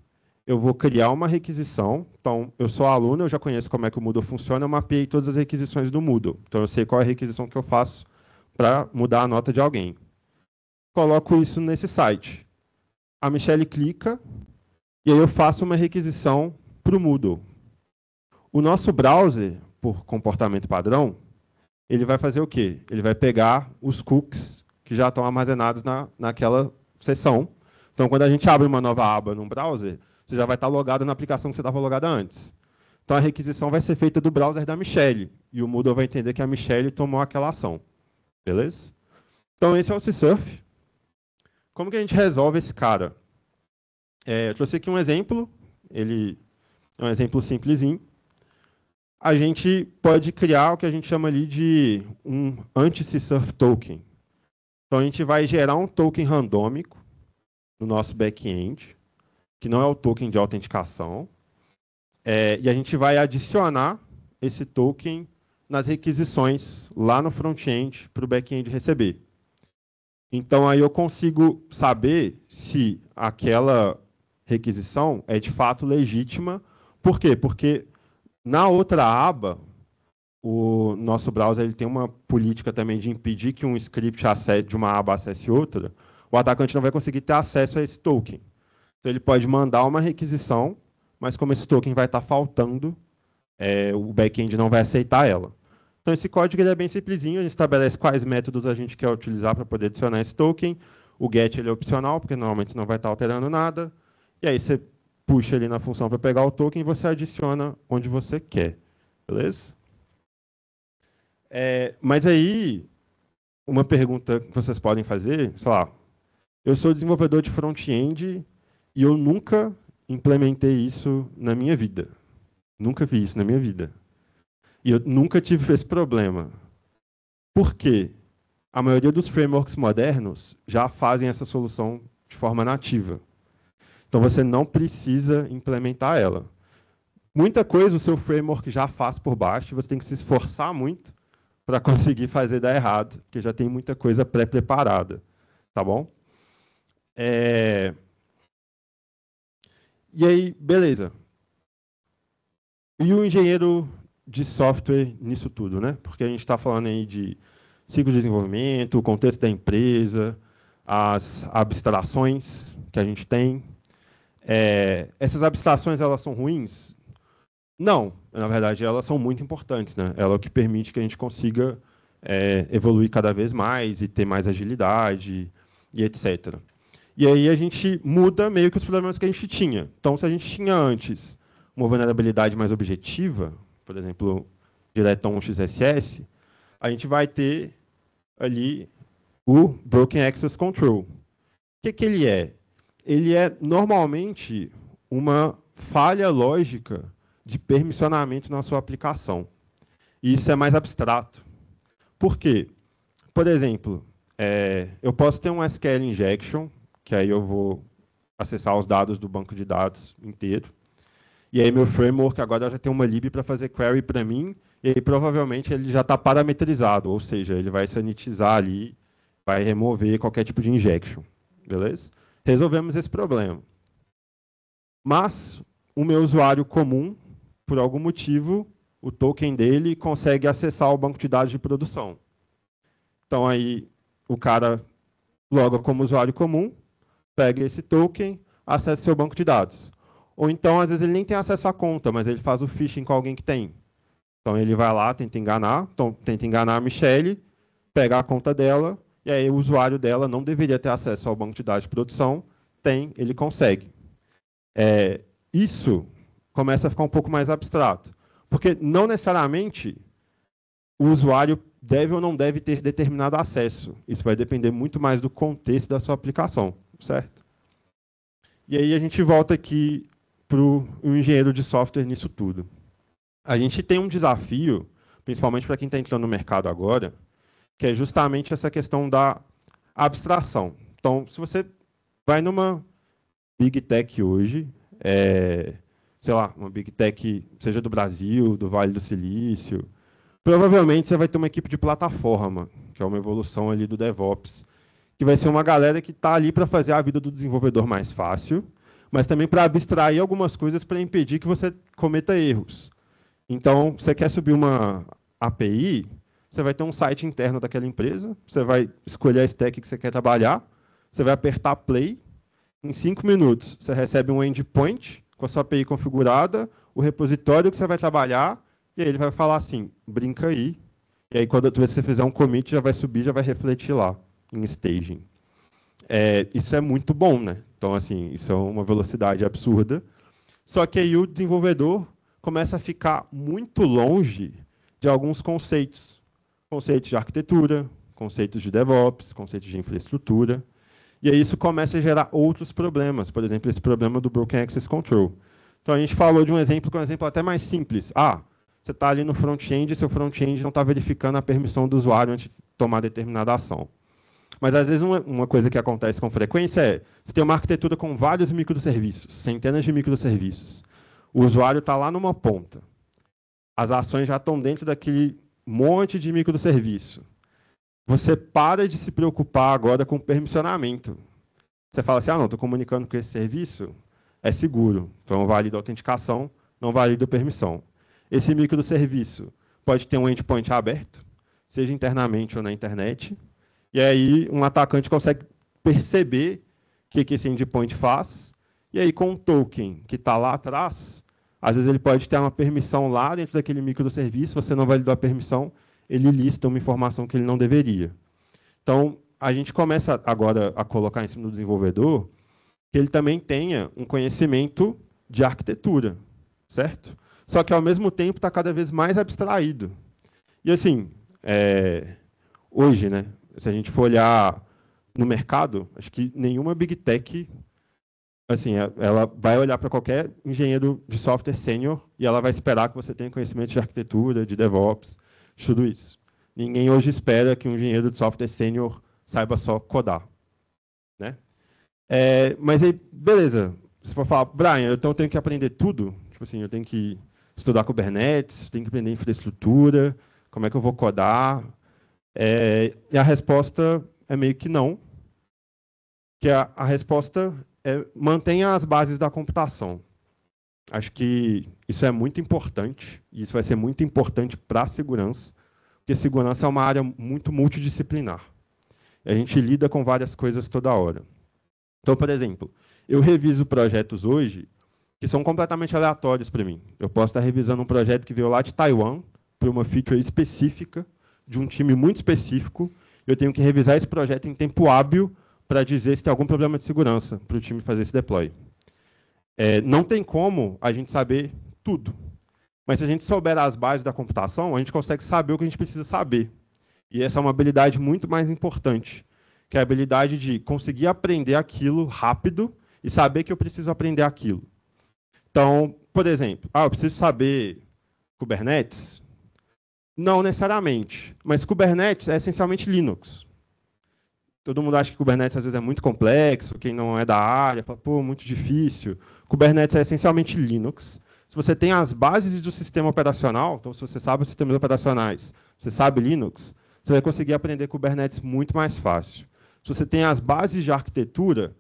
eu vou criar uma requisição. Então, eu sou aluno, eu já conheço como é que o Moodle funciona, eu mapeei todas as requisições do Moodle. Então, eu sei qual é a requisição que eu faço para mudar a nota de alguém. Coloco isso nesse site. A Michelle clica e aí eu faço uma requisição para o Moodle. O nosso browser, por comportamento padrão, ele vai fazer o quê? Ele vai pegar os cookies que já estão armazenados naquela seção. Então, quando a gente abre uma nova aba num browser, você já vai estar logado na aplicação que você estava logado antes. Então, a requisição vai ser feita do browser da Michelle. E o Moodle vai entender que a Michelle tomou aquela ação. Beleza? Então, esse é o CSurf. Como que a gente resolve esse cara? Eu trouxe aqui um exemplo. Ele é um exemplo simplesinho. A gente pode criar o que a gente chama ali de um anti-CSurf token. Então, a gente vai gerar um token randômico no nosso back-end, que não é o token de autenticação, e a gente vai adicionar esse token nas requisições lá no front-end para o back-end receber. Então, aí eu consigo saber se aquela requisição é de fato legítima. Por quê? Porque na outra aba, o nosso browser ele tem uma política também de impedir que um script de uma aba acesse outra. O atacante não vai conseguir ter acesso a esse token. Então, ele pode mandar uma requisição, mas como esse token vai estar faltando, o back-end não vai aceitar ela. Então, esse código ele é bem simplesinho. A gente estabelece quais métodos a gente quer utilizar para poder adicionar esse token. O get ele é opcional, porque normalmente você não vai estar alterando nada. E aí você puxa ele na função para pegar o token e você adiciona onde você quer. Beleza? Mas aí, uma pergunta que vocês podem fazer, sei lá, eu sou desenvolvedor de front-end e eu nunca implementei isso na minha vida. Nunca vi isso na minha vida. E eu nunca tive esse problema. Por quê? A maioria dos frameworks modernos já fazem essa solução de forma nativa. Então, você não precisa implementar ela. Muita coisa o seu framework já faz por baixo, e você tem que se esforçar muito para conseguir fazer dar errado, porque já tem muita coisa pré-preparada. Tá bom? E aí, beleza. E o engenheiro de software nisso tudo, né? Porque a gente está falando aí de ciclo de desenvolvimento, o contexto da empresa, as abstrações que a gente tem. Essas abstrações, elas são ruins? Não, na verdade, elas são muito importantes, né? Ela é o que permite que a gente consiga evoluir cada vez mais e ter mais agilidade e etc. E aí a gente muda meio que os problemas que a gente tinha. Então, se a gente tinha antes uma vulnerabilidade mais objetiva, por exemplo, Direton XSS, a gente vai ter ali o Broken Access Control. O que ele é? Ele é, normalmente, uma falha lógica de permissionamento na sua aplicação. E isso é mais abstrato. Por quê? Por exemplo, eu posso ter um SQL injection, que aí eu vou acessar os dados do banco de dados inteiro. E aí meu framework agora já tem uma lib para fazer query para mim, e aí provavelmente ele já está parametrizado, ou seja, ele vai sanitizar ali, vai remover qualquer tipo de injection. Beleza? Resolvemos esse problema. Mas o meu usuário comum, por algum motivo, o token dele consegue acessar o banco de dados de produção. Então aí o cara loga como usuário comum, pega esse token, acessa seu banco de dados. Ou então, às vezes, ele nem tem acesso à conta, mas ele faz o phishing com alguém que tem. Então, ele vai lá, tenta enganar a Michelle, pega a conta dela, e aí o usuário dela não deveria ter acesso ao banco de dados de produção, ele consegue. Isso começa a ficar um pouco mais abstrato, porque não necessariamente o usuário deve ou não deve ter determinado acesso. Isso vai depender muito mais do contexto da sua aplicação, certo? E aí a gente volta aqui para o engenheiro de software nisso tudo. A gente tem um desafio, principalmente para quem está entrando no mercado agora, que é justamente essa questão da abstração. Então, se você vai numa Big Tech hoje, sei lá, uma Big Tech, seja do Brasil, do Vale do Silício, provavelmente você vai ter uma equipe de plataforma, que é uma evolução ali do DevOps, que vai ser uma galera que está ali para fazer a vida do desenvolvedor mais fácil, mas também para abstrair algumas coisas para impedir que você cometa erros. Então, você quer subir uma API, você vai ter um site interno daquela empresa, você vai escolher a stack que você quer trabalhar, você vai apertar play, em 5 minutos você recebe um endpoint com a sua API configurada, o repositório que você vai trabalhar, e aí ele vai falar assim, brinca aí, e aí quando você fizer um commit, já vai subir, já vai refletir lá, em staging. Isso é muito bom, né? Então, assim, isso é uma velocidade absurda. Só que aí o desenvolvedor começa a ficar muito longe de alguns conceitos. Conceitos de arquitetura, conceitos de DevOps, conceitos de infraestrutura. E aí isso começa a gerar outros problemas. Por exemplo, esse problema do Broken Access Control. Então, a gente falou de um exemplo que é um exemplo até mais simples. Você está ali no front-end e seu front-end não está verificando a permissão do usuário antes de tomar determinada ação. Mas, às vezes, uma coisa que acontece com frequência é você tem uma arquitetura com vários microserviços, centenas de microserviços. O usuário está lá numa ponta. As ações já estão dentro daquele monte de microserviço. Você para de se preocupar agora com permissionamento. Você fala assim, não, estou comunicando com esse serviço, é seguro. Então, valido a autenticação, não valido permissão. Esse microserviço pode ter um endpoint aberto, seja internamente ou na internet, e aí um atacante consegue perceber o que esse endpoint faz, e aí com um token que está lá atrás, às vezes ele pode ter uma permissão lá dentro daquele microserviço, você não validou a permissão, ele lista uma informação que ele não deveria. Então, a gente começa agora a colocar em cima do desenvolvedor que ele também tenha um conhecimento de arquitetura, certo? Só que, ao mesmo tempo, está cada vez mais abstraído. E, assim, hoje, né, se a gente for olhar no mercado, acho que nenhuma Big Tech, assim, ela vai olhar para qualquer engenheiro de software sênior e ela vai esperar que você tenha conhecimento de arquitetura, de DevOps, de tudo isso. Ninguém hoje espera que um engenheiro de software sênior saiba só codar, né? Mas aí, beleza. Se for falar, Brian, então eu tenho que aprender tudo? Tipo assim, eu tenho que estudar Kubernetes, tenho que aprender infraestrutura, como é que eu vou codar? E a resposta é meio que não. Que a resposta é mantenha as bases da computação. Acho que isso é muito importante, e isso vai ser muito importante para a segurança, porque segurança é uma área muito multidisciplinar. A gente lida com várias coisas toda hora. Então, por exemplo, eu reviso projetos hoje que são completamente aleatórios para mim. Eu posso estar revisando um projeto que veio lá de Taiwan, para uma feature específica, de um time muito específico. Eu tenho que revisar esse projeto em tempo hábil para dizer se tem algum problema de segurança para o time fazer esse deploy. Não tem como a gente saber tudo. Mas se a gente souber as bases da computação, a gente consegue saber o que a gente precisa saber. E essa é uma habilidade muito mais importante, que é a habilidade de conseguir aprender aquilo rápido e saber que eu preciso aprender aquilo. Então, por exemplo, eu preciso saber Kubernetes? Não necessariamente, mas Kubernetes é essencialmente Linux. Todo mundo acha que Kubernetes às vezes é muito complexo, quem não é da área fala, pô, muito difícil. Kubernetes é essencialmente Linux. Se você tem as bases do sistema operacional, então se você sabe os sistemas operacionais, você sabe Linux, você vai conseguir aprender Kubernetes muito mais fácil. Se você tem as bases de arquitetura,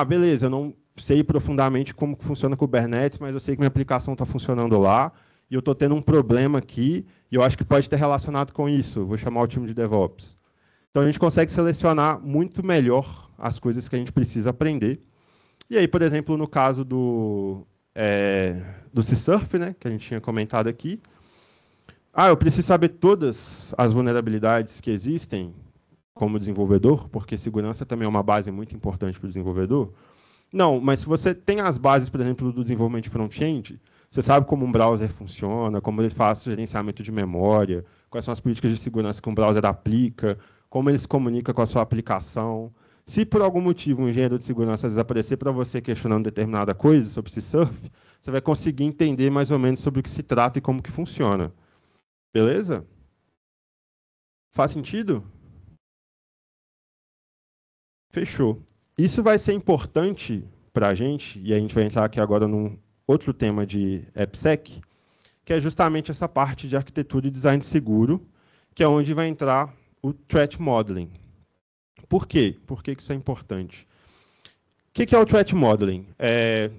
beleza, eu não sei profundamente como funciona Kubernetes, mas eu sei que minha aplicação está funcionando lá, e eu estou tendo um problema aqui, e eu acho que pode ter relacionado com isso. Vou chamar o time de DevOps. Então, a gente consegue selecionar muito melhor as coisas que a gente precisa aprender. E aí, por exemplo, no caso do CSurf, né, que a gente tinha comentado aqui, eu preciso saber todas as vulnerabilidades que existem como desenvolvedor, porque segurança também é uma base muito importante para o desenvolvedor. Não, mas se você tem as bases, por exemplo, do desenvolvimento de front-end, você sabe como um browser funciona, como ele faz gerenciamento de memória, quais são as políticas de segurança que um browser aplica, como ele se comunica com a sua aplicação. Se por algum motivo um engenheiro de segurança às vezes aparecer para você questionando determinada coisa sobre CSurf, você vai conseguir entender mais ou menos sobre o que se trata e como que funciona. Beleza? Faz sentido? Fechou. Isso vai ser importante para a gente, e a gente vai entrar aqui agora num outro tema de AppSec, que é justamente essa parte de arquitetura e design seguro, que é onde vai entrar o Threat Modeling. Por quê? Por que isso é importante? O que é o Threat Modeling?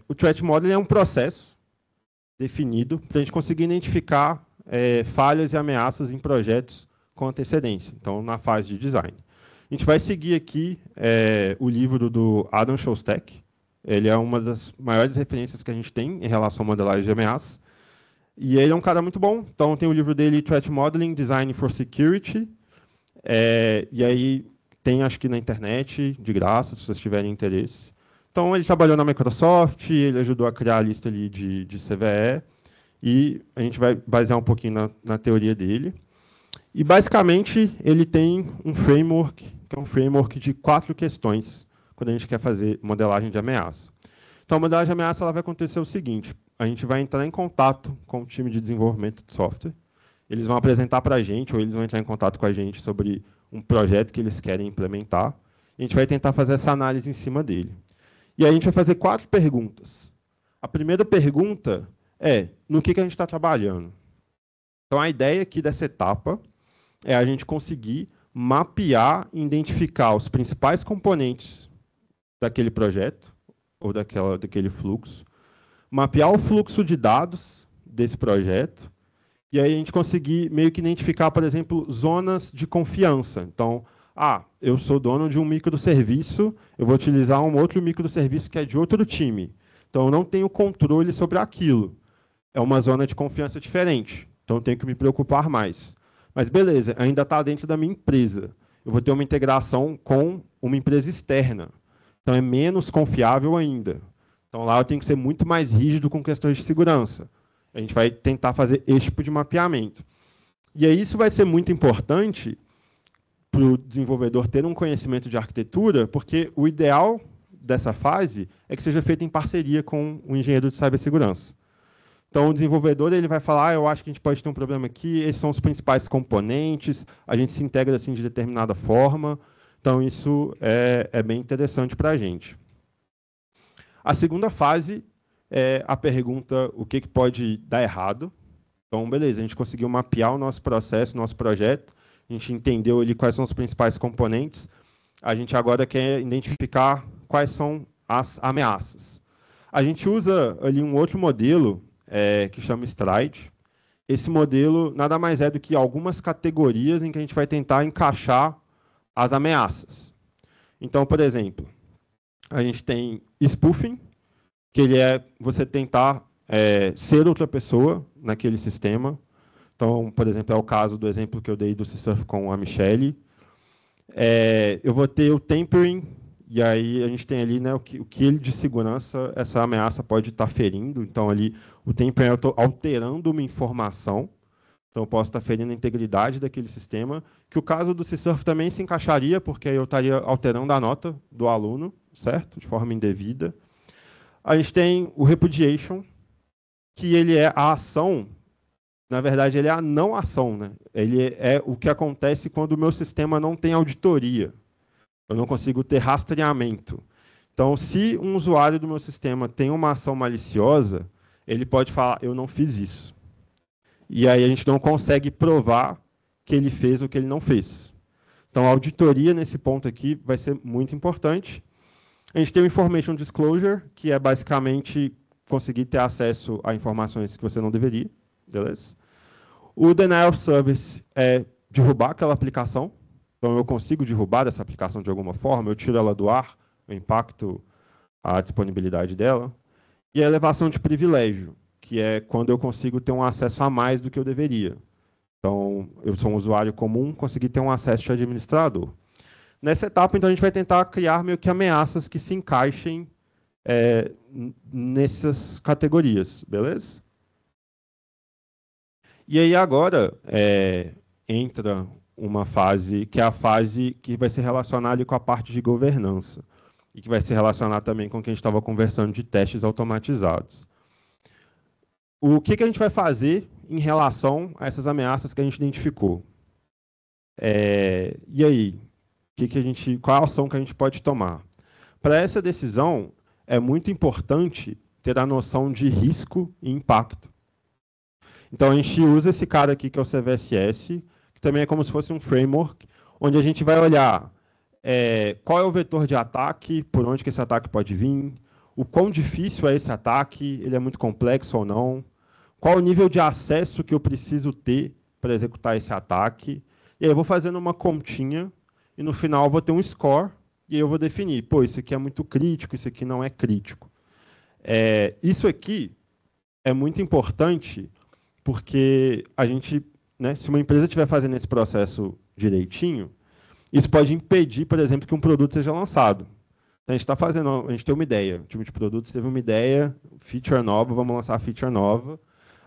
O Threat Modeling é um processo definido para a gente conseguir identificar falhas e ameaças em projetos com antecedência, então, na fase de design. A gente vai seguir aqui o livro do Adam Shostak. Ele é uma das maiores referências que a gente tem em relação à modelagem de ameaças. E ele é um cara muito bom. Então, tem o livro dele, Threat Modeling, Design for Security. E aí, tem, acho que na internet, de graça, se vocês tiverem interesse. Então, ele trabalhou na Microsoft, ele ajudou a criar a lista ali de CVE, e a gente vai basear um pouquinho na teoria dele. E, basicamente, ele tem um framework, que é um framework de 4 questões, quando a gente quer fazer modelagem de ameaça. Então, a modelagem de ameaça ela vai acontecer o seguinte: a gente vai entrar em contato com o time de desenvolvimento de software, eles vão apresentar para a gente, ou eles vão entrar em contato com a gente sobre um projeto que eles querem implementar, e a gente vai tentar fazer essa análise em cima dele. E aí a gente vai fazer 4 perguntas. A primeira pergunta é: no que a gente está trabalhando? Então, a ideia aqui dessa etapa é a gente conseguir mapear e identificar os principais componentes daquele projeto, ou daquele fluxo, mapear o fluxo de dados desse projeto, e aí a gente conseguir meio que identificar, por exemplo, zonas de confiança. Então, eu sou dono de um microserviço, eu vou utilizar um outro microserviço que é de outro time. Então, eu não tenho controle sobre aquilo. É uma zona de confiança diferente. Então, eu tenho que me preocupar mais. Mas, beleza, ainda está dentro da minha empresa. Eu vou ter uma integração com uma empresa externa. Então, é menos confiável ainda. Então, lá eu tenho que ser muito mais rígido com questões de segurança. A gente vai tentar fazer esse tipo de mapeamento. E aí isso vai ser muito importante para o desenvolvedor ter um conhecimento de arquitetura, porque o ideal dessa fase é que seja feito em parceria com o engenheiro de cibersegurança. Então, o desenvolvedor ele vai falar: eu acho que a gente pode ter um problema aqui, esses são os principais componentes, a gente se integra assim de determinada forma. Então, isso é bem interessante para a gente. A segunda fase é a pergunta: o que pode dar errado? Então, beleza, a gente conseguiu mapear o nosso processo, nosso projeto, a gente entendeu ali quais são os principais componentes, a gente agora quer identificar quais são as ameaças. A gente usa ali um outro modelo que chama Stride. Esse modelo nada mais é do que algumas categorias em que a gente vai tentar encaixar as ameaças. Então, por exemplo, a gente tem spoofing, que ele é você tentar ser outra pessoa naquele sistema. Então, por exemplo, é o caso do exemplo que eu dei do C-Surf com a Michelle. Eu vou ter o tampering, e aí a gente tem ali, né, o que de segurança essa ameaça pode estar ferindo. Então, ali, o tampering eu estou alterando uma informação. Então, eu posso estar ferindo a integridade daquele sistema, que o caso do C-Surf também se encaixaria, porque eu estaria alterando a nota do aluno, certo? De forma indevida. A gente tem o repudiation, que ele é a ação, na verdade, ele é a não ação, né? Ele é o que acontece quando o meu sistema não tem auditoria. Eu não consigo ter rastreamento. Então, se um usuário do meu sistema tem uma ação maliciosa, ele pode falar: eu não fiz isso. E aí a gente não consegue provar que ele fez o que ele não fez. Então, a auditoria nesse ponto aqui vai ser muito importante. A gente tem o Information Disclosure, que é basicamente conseguir ter acesso a informações que você não deveria. Beleza? O Denial of Service é derrubar aquela aplicação. Então, eu consigo derrubar essa aplicação de alguma forma, eu tiro ela do ar, eu impacto a disponibilidade dela. E a elevação de privilégio, que é quando eu consigo ter um acesso a mais do que eu deveria. Então, eu sou um usuário comum, consegui ter um acesso de administrador. Nessa etapa, então, a gente vai tentar criar meio que ameaças que se encaixem nessas categorias, beleza? E aí agora entra uma fase, que é a fase que vai se relacionar ali com a parte de governança, e que vai se relacionar também com o que a gente estava conversando de testes automatizados. O que a gente vai fazer em relação a essas ameaças que a gente identificou? E aí? Qual a ação que a gente pode tomar? Para essa decisão, é muito importante ter a noção de risco e impacto. Então, a gente usa esse cara aqui, que é o CVSS, que também é como se fosse um framework, onde a gente vai olhar qual é o vetor de ataque, por onde que esse ataque pode vir, o quão difícil é esse ataque, ele é muito complexo ou não, qual o nível de acesso que eu preciso ter para executar esse ataque. E aí eu vou fazendo uma continha, e no final eu vou ter um score, e aí eu vou definir, pô, isso aqui é muito crítico, isso aqui não é crítico. Isso aqui é muito importante, porque a gente, né, se uma empresa estiver fazendo esse processo direitinho, isso pode impedir, por exemplo, que um produto seja lançado. Então, a gente está fazendo, a gente tem uma ideia, o time de produtos teve uma ideia, feature nova, vamos lançar a feature nova.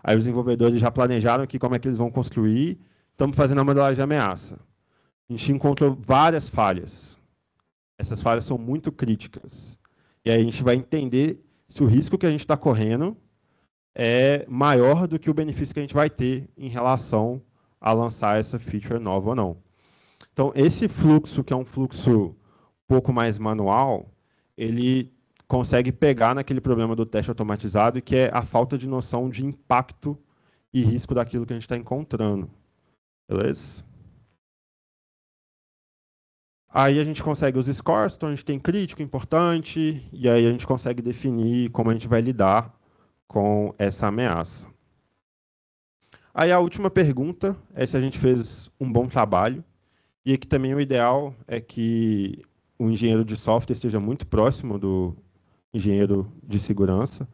Aí os desenvolvedores já planejaram aqui como é que eles vão construir, estamos fazendo a modelagem de ameaça. A gente encontrou várias falhas. Essas falhas são muito críticas. E aí a gente vai entender se o risco que a gente está correndo é maior do que o benefício que a gente vai ter em relação a lançar essa feature nova ou não. Então, esse fluxo, que é um fluxo um pouco mais manual, ele consegue pegar naquele problema do teste automatizado, que é a falta de noção de impacto e risco daquilo que a gente está encontrando. Beleza? Aí a gente consegue os scores, então a gente tem crítico, importante, e aí a gente consegue definir como a gente vai lidar com essa ameaça. Aí a última pergunta é se a gente fez um bom trabalho, e aqui também o ideal é que o engenheiro de software esteja muito próximo do engenheiro de segurança,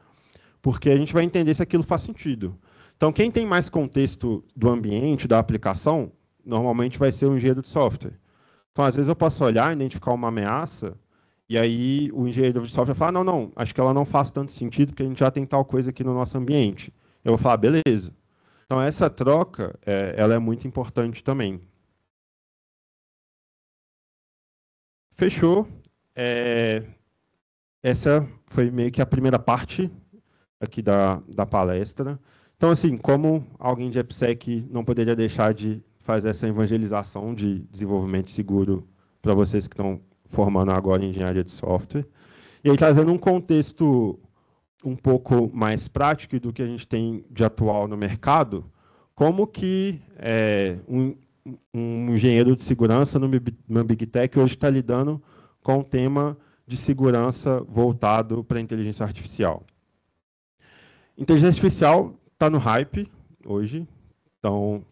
porque a gente vai entender se aquilo faz sentido. Então, quem tem mais contexto do ambiente, da aplicação, normalmente vai ser o engenheiro de software. Então, às vezes eu posso olhar, identificar uma ameaça, e aí o engenheiro de software fala, não, acho que ela não faz tanto sentido, porque a gente já tem tal coisa aqui no nosso ambiente. Eu vou falar, beleza. Então, essa troca, ela é muito importante também. Fechou. Essa foi meio que a primeira parte aqui da palestra. Então, assim, como alguém de AppSec não poderia deixar de fazer essa evangelização de desenvolvimento seguro para vocês que estão formando agora em engenharia de software. E aí, trazendo um contexto um pouco mais prático do que a gente tem de atual no mercado, como que um engenheiro de segurança no Big Tech hoje está lidando com o tema de segurança voltado para a inteligência artificial. Inteligência artificial está no hype hoje, então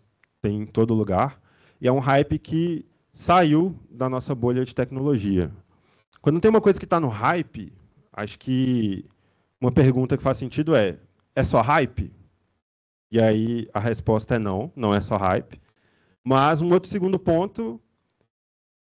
tem em todo lugar, e é um hype que saiu da nossa bolha de tecnologia. Quando tem uma coisa que está no hype, acho que uma pergunta que faz sentido é só hype? E aí a resposta é não, não é só hype. Mas um outro segundo ponto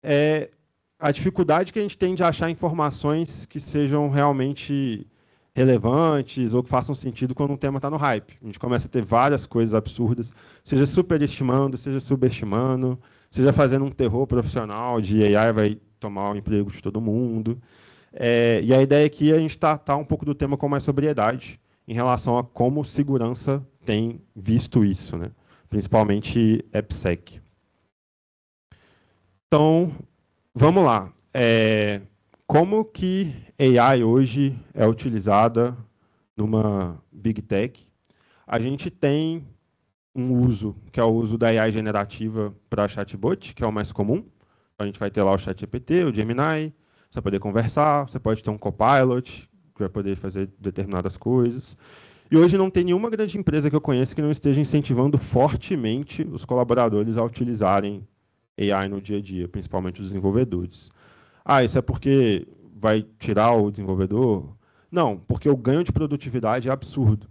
é a dificuldade que a gente tem de achar informações que sejam realmente relevantes ou que façam sentido quando um tema está no hype. A gente começa a ter várias coisas absurdas, seja superestimando, seja subestimando, seja fazendo um terror profissional de AI vai tomar o emprego de todo mundo. E a ideia aqui é a gente tratar um pouco do tema com mais sobriedade em relação a como segurança tem visto isso, né? Principalmente AppSec. Então, vamos lá. Como que AI hoje é utilizada numa Big Tech? A gente tem um uso, que é o uso da AI generativa para chatbot, que é o mais comum. A gente vai ter lá o ChatGPT, o Gemini, você vai poder conversar, você pode ter um Copilot, que vai poder fazer determinadas coisas. E hoje não tem nenhuma grande empresa que eu conheça que não esteja incentivando fortemente os colaboradores a utilizarem AI no dia a dia, principalmente os desenvolvedores. Isso é porque vai tirar o desenvolvedor? Não, porque o ganho de produtividade é absurdo.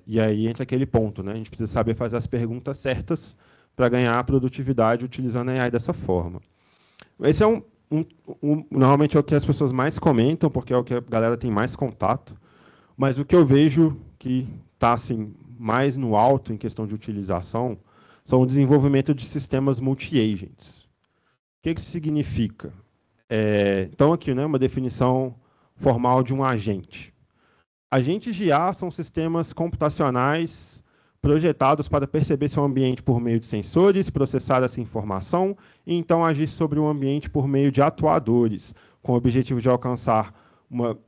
E aí entra aquele ponto, né? A gente precisa saber fazer as perguntas certas para ganhar a produtividade utilizando a AI dessa forma. Esse é normalmente é o que as pessoas mais comentam, porque é o que a galera tem mais contato, mas o que eu vejo que está assim, mais no alto em questão de utilização são o desenvolvimento de sistemas multi-agents. O que isso significa? Então, aqui, né, uma definição formal de um agente. Agentes de IA são sistemas computacionais projetados para perceber seu ambiente por meio de sensores, processar essa informação e então agir sobre o ambiente por meio de atuadores, com o objetivo de alcançar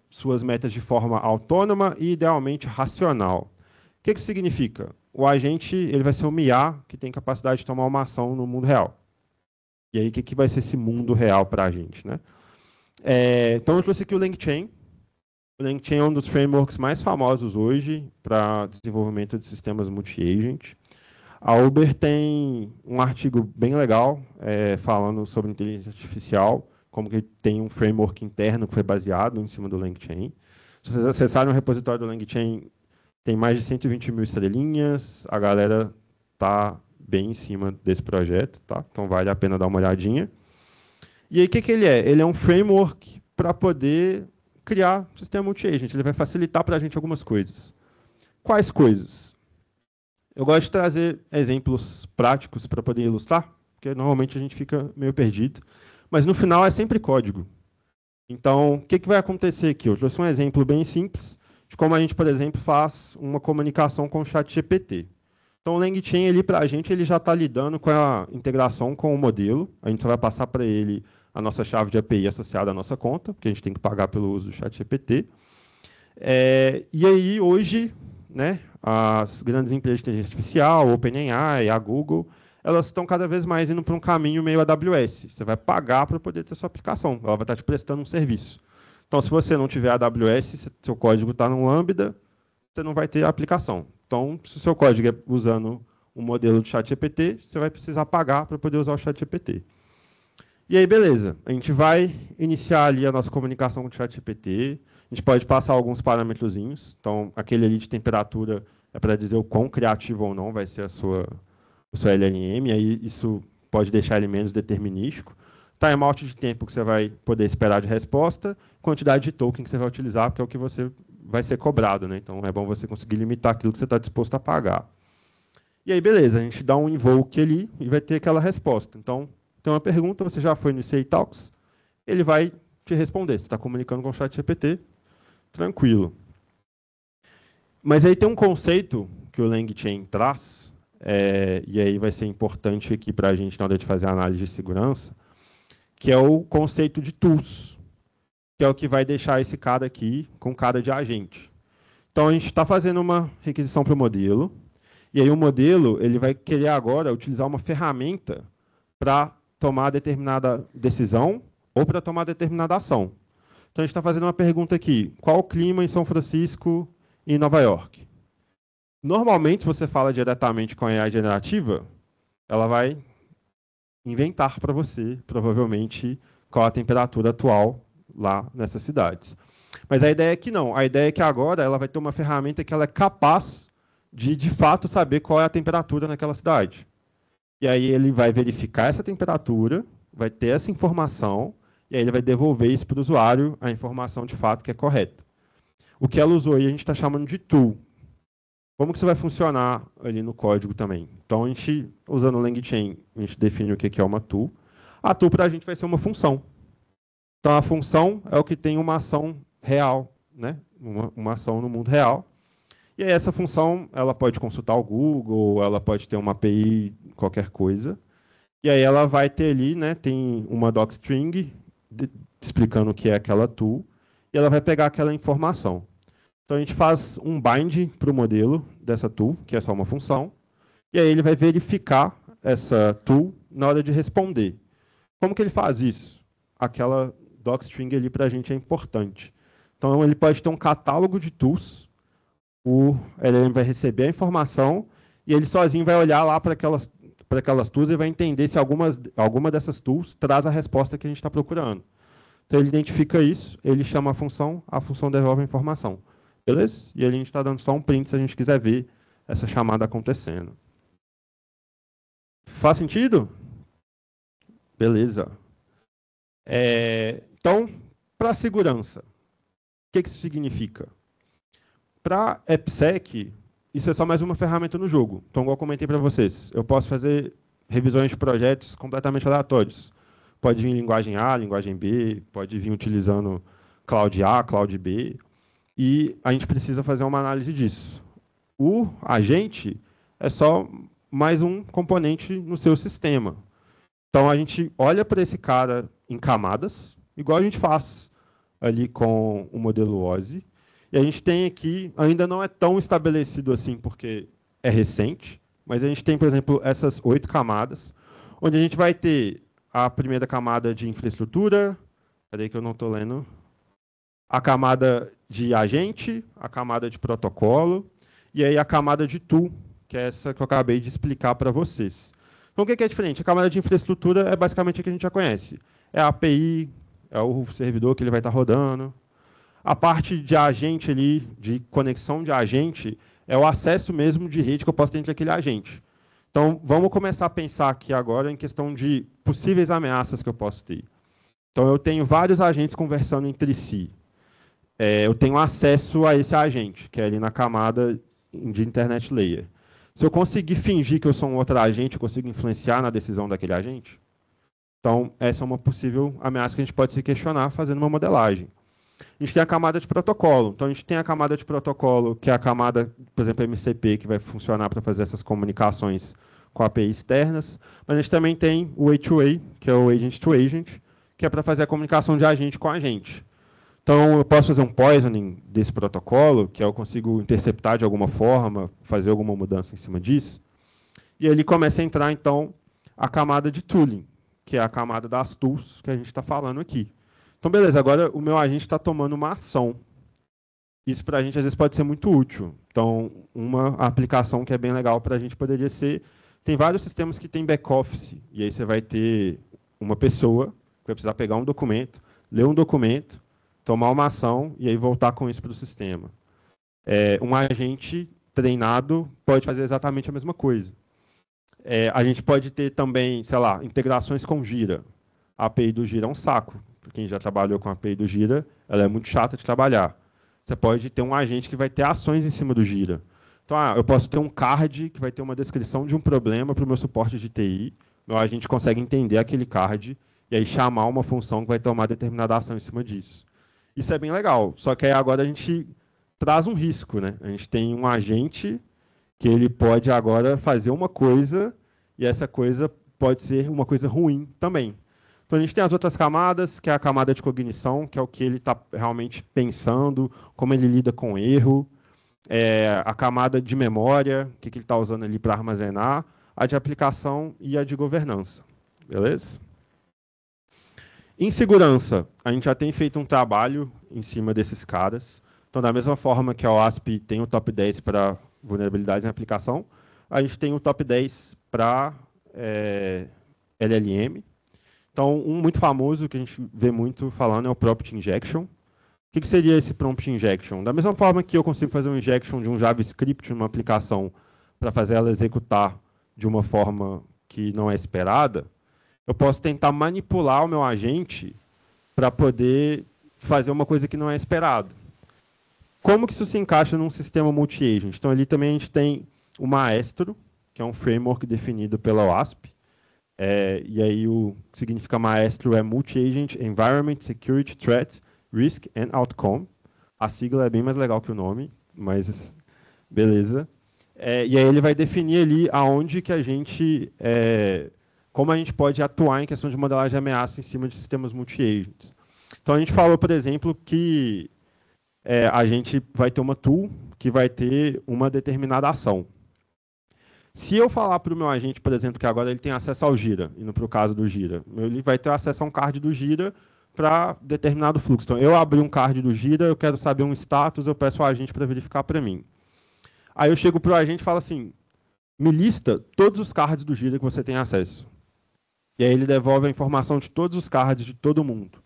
suas metas de forma autônoma e, idealmente, racional. O que isso significa? O agente ele vai ser um IA que tem capacidade de tomar uma ação no mundo real. E aí, o que vai ser esse mundo real para a gente, né? Então, eu trouxe aqui o LangChain. O LangChain é um dos frameworks mais famosos hoje para desenvolvimento de sistemas multi-agent. A Uber tem um artigo bem legal falando sobre inteligência artificial, como que tem um framework interno que foi baseado em cima do LangChain. Se vocês acessarem o repositório do LangChain, tem mais de 120 mil estrelinhas, a galera está bem em cima desse projeto, tá? Então vale a pena dar uma olhadinha. E aí, o que ele é? Ele é um framework para poder criar um sistema multi-agent. Ele vai facilitar para a gente algumas coisas. Quais coisas? Eu gosto de trazer exemplos práticos para poder ilustrar, porque normalmente a gente fica meio perdido. Mas no final é sempre código. Então, o que vai acontecer aqui? Eu trouxe um exemplo bem simples de como a gente, por exemplo, faz uma comunicação com o ChatGPT. Então, o LangChain, ele, para a gente, ele já está lidando com a integração com o modelo. A gente só vai passar para ele a nossa chave de API associada à nossa conta, porque a gente tem que pagar pelo uso do ChatGPT. E aí, hoje, né, as grandes empresas de inteligência artificial, a OpenAI, a Google, elas estão cada vez mais indo para um caminho meio AWS. Você vai pagar para poder ter sua aplicação. Ela vai estar te prestando um serviço. Então, se você não tiver AWS, seu código está no Lambda, você não vai ter a aplicação. Então, se o seu código é usando um modelo de ChatGPT, você vai precisar pagar para poder usar o ChatGPT. E aí, beleza. A gente vai iniciar ali a nossa comunicação com o ChatGPT. A gente pode passar alguns parâmetrozinhos. Então, aquele ali de temperatura é para dizer o quão criativo ou não vai ser o seu LLM. Aí, isso pode deixar ele menos determinístico. Timeout de tempo que você vai poder esperar de resposta. Quantidade de token que você vai utilizar, porque é o que você vai ser cobrado, né? Então, é bom você conseguir limitar aquilo que você está disposto a pagar. E aí, beleza. A gente dá um invoke ali e vai ter aquela resposta. Então, tem uma pergunta, você já foi no ICA Talks, ele vai te responder. Você está comunicando com o ChatGPT, tranquilo. Mas aí tem um conceito que o LangChain traz, e aí vai ser importante aqui para a gente na hora de fazer a análise de segurança, que é o conceito de tools, que é o que vai deixar esse cara aqui com cara de agente. Então, a gente está fazendo uma requisição para o modelo, e aí o modelo ele vai querer agora utilizar uma ferramenta para tomar determinada decisão ou para tomar determinada ação. Então, a gente está fazendo uma pergunta aqui. Qual o clima em São Francisco e em Nova York? Normalmente, se você fala diretamente com a AI generativa, ela vai inventar para você, provavelmente, qual a temperatura atual lá nessas cidades. Mas a ideia é que não. A ideia é que agora ela vai ter uma ferramenta que ela é capaz de fato, saber qual é a temperatura naquela cidade. E aí ele vai verificar essa temperatura, vai ter essa informação, e aí ele vai devolver isso para o usuário, a informação de fato que é correta. O que ela usou aí a gente está chamando de tool. Como que isso vai funcionar ali no código também? Então, a gente, usando o LangChain, a gente define o que é uma tool. A tool para a gente vai ser uma função. Então, a função é o que tem uma ação real, né? Uma ação no mundo real. E aí essa função, ela pode consultar o Google, ela pode ter uma API, qualquer coisa. E aí ela vai ter ali, né, tem uma docstring explicando o que é aquela tool, e ela vai pegar aquela informação. Então a gente faz um bind para o modelo dessa tool, que é só uma função, e aí ele vai verificar essa tool na hora de responder. Como que ele faz isso? Aquela docstring ali para a gente é importante. Então ele pode ter um catálogo de tools, o LLM vai receber a informação e ele sozinho vai olhar lá para aquelas tools e vai entender se alguma dessas tools traz a resposta que a gente está procurando. Então, ele identifica isso, ele chama a função devolve a informação. Beleza? E ali a gente está dando só um print se a gente quiser ver essa chamada acontecendo. Faz sentido? Beleza. Então, para a segurança, o que isso significa? Para AppSec, isso é só mais uma ferramenta no jogo. Então, igual eu comentei para vocês, eu posso fazer revisões de projetos completamente aleatórios. Pode vir linguagem A, linguagem B, pode vir utilizando Cloud A, Cloud B, e a gente precisa fazer uma análise disso. O agente é só mais um componente no seu sistema. Então, a gente olha para esse cara em camadas, igual a gente faz ali com o modelo OSI. E a gente tem aqui, ainda não é tão estabelecido assim, porque é recente, mas a gente tem, por exemplo, essas 8 camadas, onde a gente vai ter a primeira camada de infraestrutura, peraí que eu não estou lendo, a camada de agente, a camada de protocolo, e aí a camada de tool, que é essa que eu acabei de explicar para vocês. Então, o que é diferente? A camada de infraestrutura é basicamente o que a gente já conhece. É a API, é o servidor que ele vai estar rodando. A parte de agente ali, de conexão de agente, é o acesso mesmo de rede que eu posso ter entre aquele agente. Então, vamos começar a pensar aqui agora em questão de possíveis ameaças que eu posso ter. Então, eu tenho vários agentes conversando entre si. Eu tenho acesso a esse agente, que é ali na camada de Internet Layer. Se eu conseguir fingir que eu sou um outro agente, eu consigo influenciar na decisão daquele agente? Então, essa é uma possível ameaça que a gente pode se questionar fazendo uma modelagem. A gente tem a camada de protocolo. Então, a gente tem a camada de protocolo, que é a camada, por exemplo, MCP, que vai funcionar para fazer essas comunicações com APIs externas. Mas a gente também tem o A2A, que é o Agent to Agent, que é para fazer a comunicação de agente com agente. Então, eu posso fazer um poisoning desse protocolo, que eu consigo interceptar de alguma forma, fazer alguma mudança em cima disso. E ele começa a entrar, então, a camada de tooling, que é a camada das tools que a gente está falando aqui. Então, beleza, agora o meu agente está tomando uma ação. Isso para a gente, às vezes, pode ser muito útil. Então, uma aplicação que é bem legal para a gente poderia ser... Tem vários sistemas que têm back-office, e aí você vai ter uma pessoa que vai precisar pegar um documento, ler um documento, tomar uma ação e aí voltar com isso para o sistema. Um agente treinado pode fazer exatamente a mesma coisa. A gente pode ter também, sei lá, integrações com Gira. A API do Gira é um saco. Para quem já trabalhou com a API do Gira, ela é muito chata de trabalhar. Você pode ter um agente que vai ter ações em cima do Gira. Então, eu posso ter um card que vai ter uma descrição de um problema para o meu suporte de TI. Meu agente consegue entender aquele card e aí chamar uma função que vai tomar determinada ação em cima disso. Isso é bem legal, só que aí agora a gente traz um risco, né? A gente tem um agente que ele pode agora fazer uma coisa e essa coisa pode ser uma coisa ruim também. Então a gente tem as outras camadas, que é a camada de cognição, que é o que ele está realmente pensando, como ele lida com erro, a camada de memória, o que ele está usando ali para armazenar, a de aplicação e a de governança. Beleza? Em segurança, a gente já tem feito um trabalho em cima desses caras. Então, da mesma forma que a OASP tem o top 10 para vulnerabilidades em aplicação, a gente tem o top 10 para LLM. Então, um muito famoso que a gente vê muito falando é o Prompt Injection. O que seria esse Prompt Injection? Da mesma forma que eu consigo fazer um injection de um JavaScript numa aplicação para fazer ela executar de uma forma que não é esperada, eu posso tentar manipular o meu agente para poder fazer uma coisa que não é esperado. Como que isso se encaixa num sistema multi-agent? Então, ali também a gente tem o Maestro, que é um framework definido pela OASP. E aí o que significa Maestro é Multi-Agent Environment, Security, Threat, Risk and Outcome. A sigla é bem mais legal que o nome, mas beleza. E aí ele vai definir ali aonde que a gente... como a gente pode atuar em questão de modelagem de ameaça em cima de sistemas multi-agents. Então, a gente falou, por exemplo, que a gente vai ter uma tool que vai ter uma determinada ação. Se eu falar para o meu agente, por exemplo, que agora ele tem acesso ao Gira, indo para o caso do Gira, ele vai ter acesso a um card do Gira para determinado fluxo. Então, eu abri um card do Gira, eu quero saber um status, eu peço ao agente para verificar para mim. Aí eu chego para o agente e falo assim, me lista todos os cards do Gira que você tem acesso. E aí ele devolve a informação de todos os cards de todo mundo.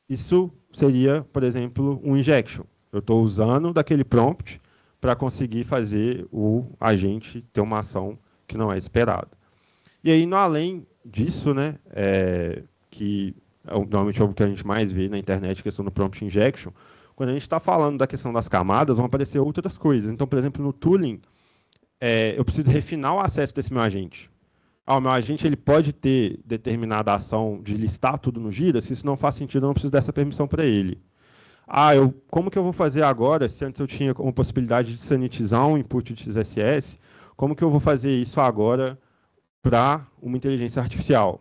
Isso seria, por exemplo, um injection. Eu estou usando daquele prompt para conseguir fazer o agente ter uma ação que não é esperada. E aí, no além disso, né, que normalmente é o que a gente mais vê na internet, a questão do prompt injection, quando a gente está falando da questão das camadas, vão aparecer outras coisas. Então, por exemplo, no tooling, eu preciso refinar o acesso desse meu agente. O meu agente ele pode ter determinada ação de listar tudo no Gira, se isso não faz sentido, eu não preciso dessa permissão para ele. Como que eu vou fazer agora, se antes eu tinha como possibilidade de sanitizar um input de XSS, como que eu vou fazer isso agora para uma inteligência artificial?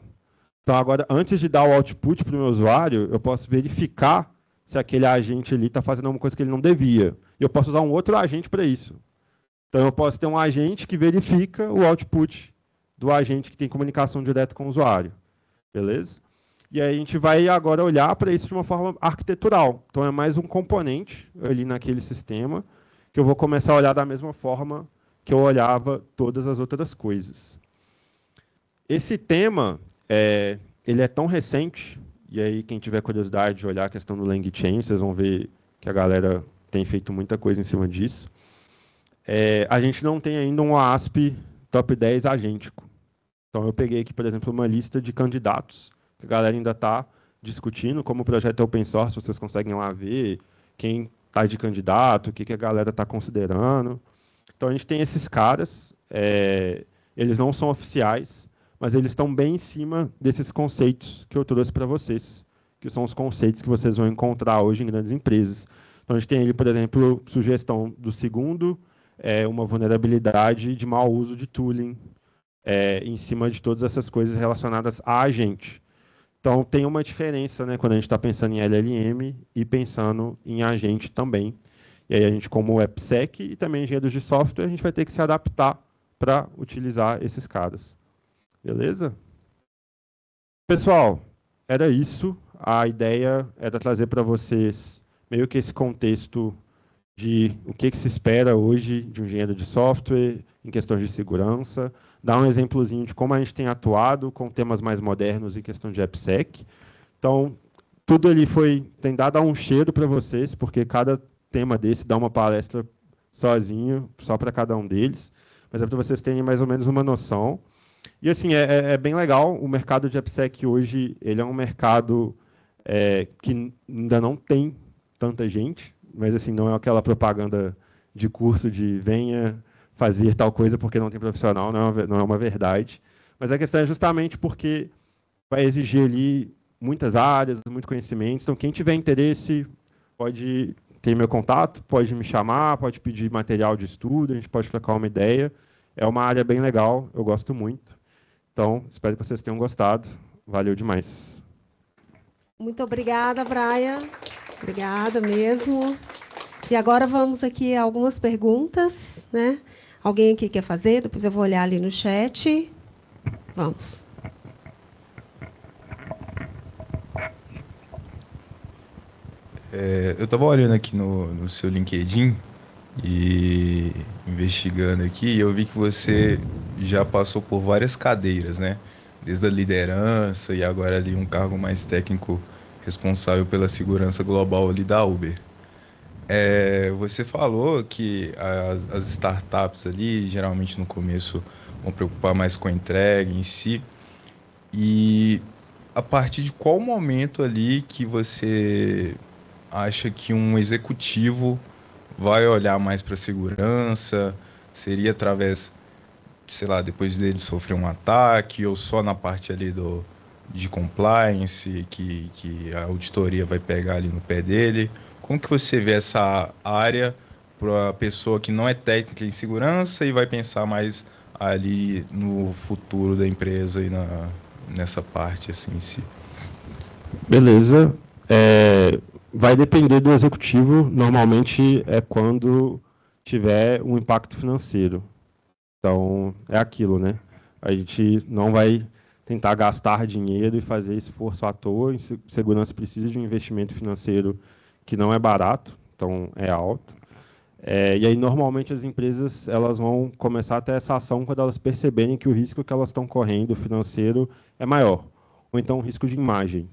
Então, agora, antes de dar o output para o meu usuário, eu posso verificar se aquele agente ali está fazendo alguma coisa que ele não devia. E eu posso usar um outro agente para isso. Então, eu posso ter um agente que verifica o output do agente que tem comunicação direta com o usuário. Beleza? E aí a gente vai agora olhar para isso de uma forma arquitetural. Então, é mais um componente ali naquele sistema que eu vou começar a olhar da mesma forma que eu olhava todas as outras coisas. Esse tema, ele é tão recente, e aí quem tiver curiosidade de olhar a questão do LangChain, vocês vão ver que a galera tem feito muita coisa em cima disso. A gente não tem ainda um OASP top 10 agêntico. Então, eu peguei aqui, por exemplo, uma lista de candidatos, que a galera ainda está discutindo, como o projeto é open source, vocês conseguem lá ver quem está de candidato, o que a galera está considerando. Então, a gente tem esses caras, eles não são oficiais, mas eles estão bem em cima desses conceitos que eu trouxe para vocês, que são os conceitos que vocês vão encontrar hoje em grandes empresas. Então, a gente tem ali, por exemplo, sugestão do segundo, uma vulnerabilidade de mau uso de tooling, em cima de todas essas coisas relacionadas a agente. Então, tem uma diferença, né, quando a gente está pensando em LLM e pensando em agente também. E aí a gente, como AppSec e também engenheiros de software, a gente vai ter que se adaptar para utilizar esses caras. Beleza? Pessoal, era isso. A ideia era trazer para vocês meio que esse contexto de o que se espera hoje de um engenheiro de software em questões de segurança, dar um exemplozinho de como a gente tem atuado com temas mais modernos em questão de AppSec. Então, tudo ali tem dado um cheiro para vocês, porque cada tema desse dá uma palestra sozinho, só para cada um deles, mas é para vocês terem mais ou menos uma noção. E assim, é bem legal, o mercado de AppSec hoje, ele é um mercado que ainda não tem tanta gente, mas assim, não é aquela propaganda de curso de venha fazer tal coisa porque não tem profissional, não é uma verdade. Mas a questão é justamente porque vai exigir ali muitas áreas, muito conhecimento. Então, quem tiver interesse pode ter meu contato, pode me chamar, pode pedir material de estudo, a gente pode trocar uma ideia. É uma área bem legal, eu gosto muito. Então, espero que vocês tenham gostado. Valeu demais. Muito obrigada, Brian. Obrigada mesmo. E agora vamos aqui a algumas perguntas, né? Alguém aqui quer fazer? Depois eu vou olhar ali no chat. Vamos. Eu estava olhando aqui no seu LinkedIn e investigando aqui, e eu vi que você já passou por várias cadeiras, né? Desde a liderança e agora ali um cargo mais técnico responsável pela segurança global ali da Uber. Você falou que as startups ali, geralmente no começo, vão preocupar mais com a entrega em si. E a partir de qual momento ali que você acha que um executivo vai olhar mais para a segurança? Seria através, sei lá, depois dele sofrer um ataque ou só na parte ali de compliance que a auditoria vai pegar ali no pé dele? Como que você vê essa área para a pessoa que não é técnica em segurança e vai pensar mais ali no futuro da empresa e nessa parte assim em si? Beleza. Vai depender do executivo. Normalmente é quando tiver um impacto financeiro. Então, é aquilo, né? A gente não vai tentar gastar dinheiro e fazer esforço à toa. Segurança precisa de um investimento financeiro que não é barato, então é alto. E aí, normalmente, as empresas elas vão começar a ter essa ação quando elas perceberem que o risco que elas estão correndo financeiro é maior. Ou então, o risco de imagem.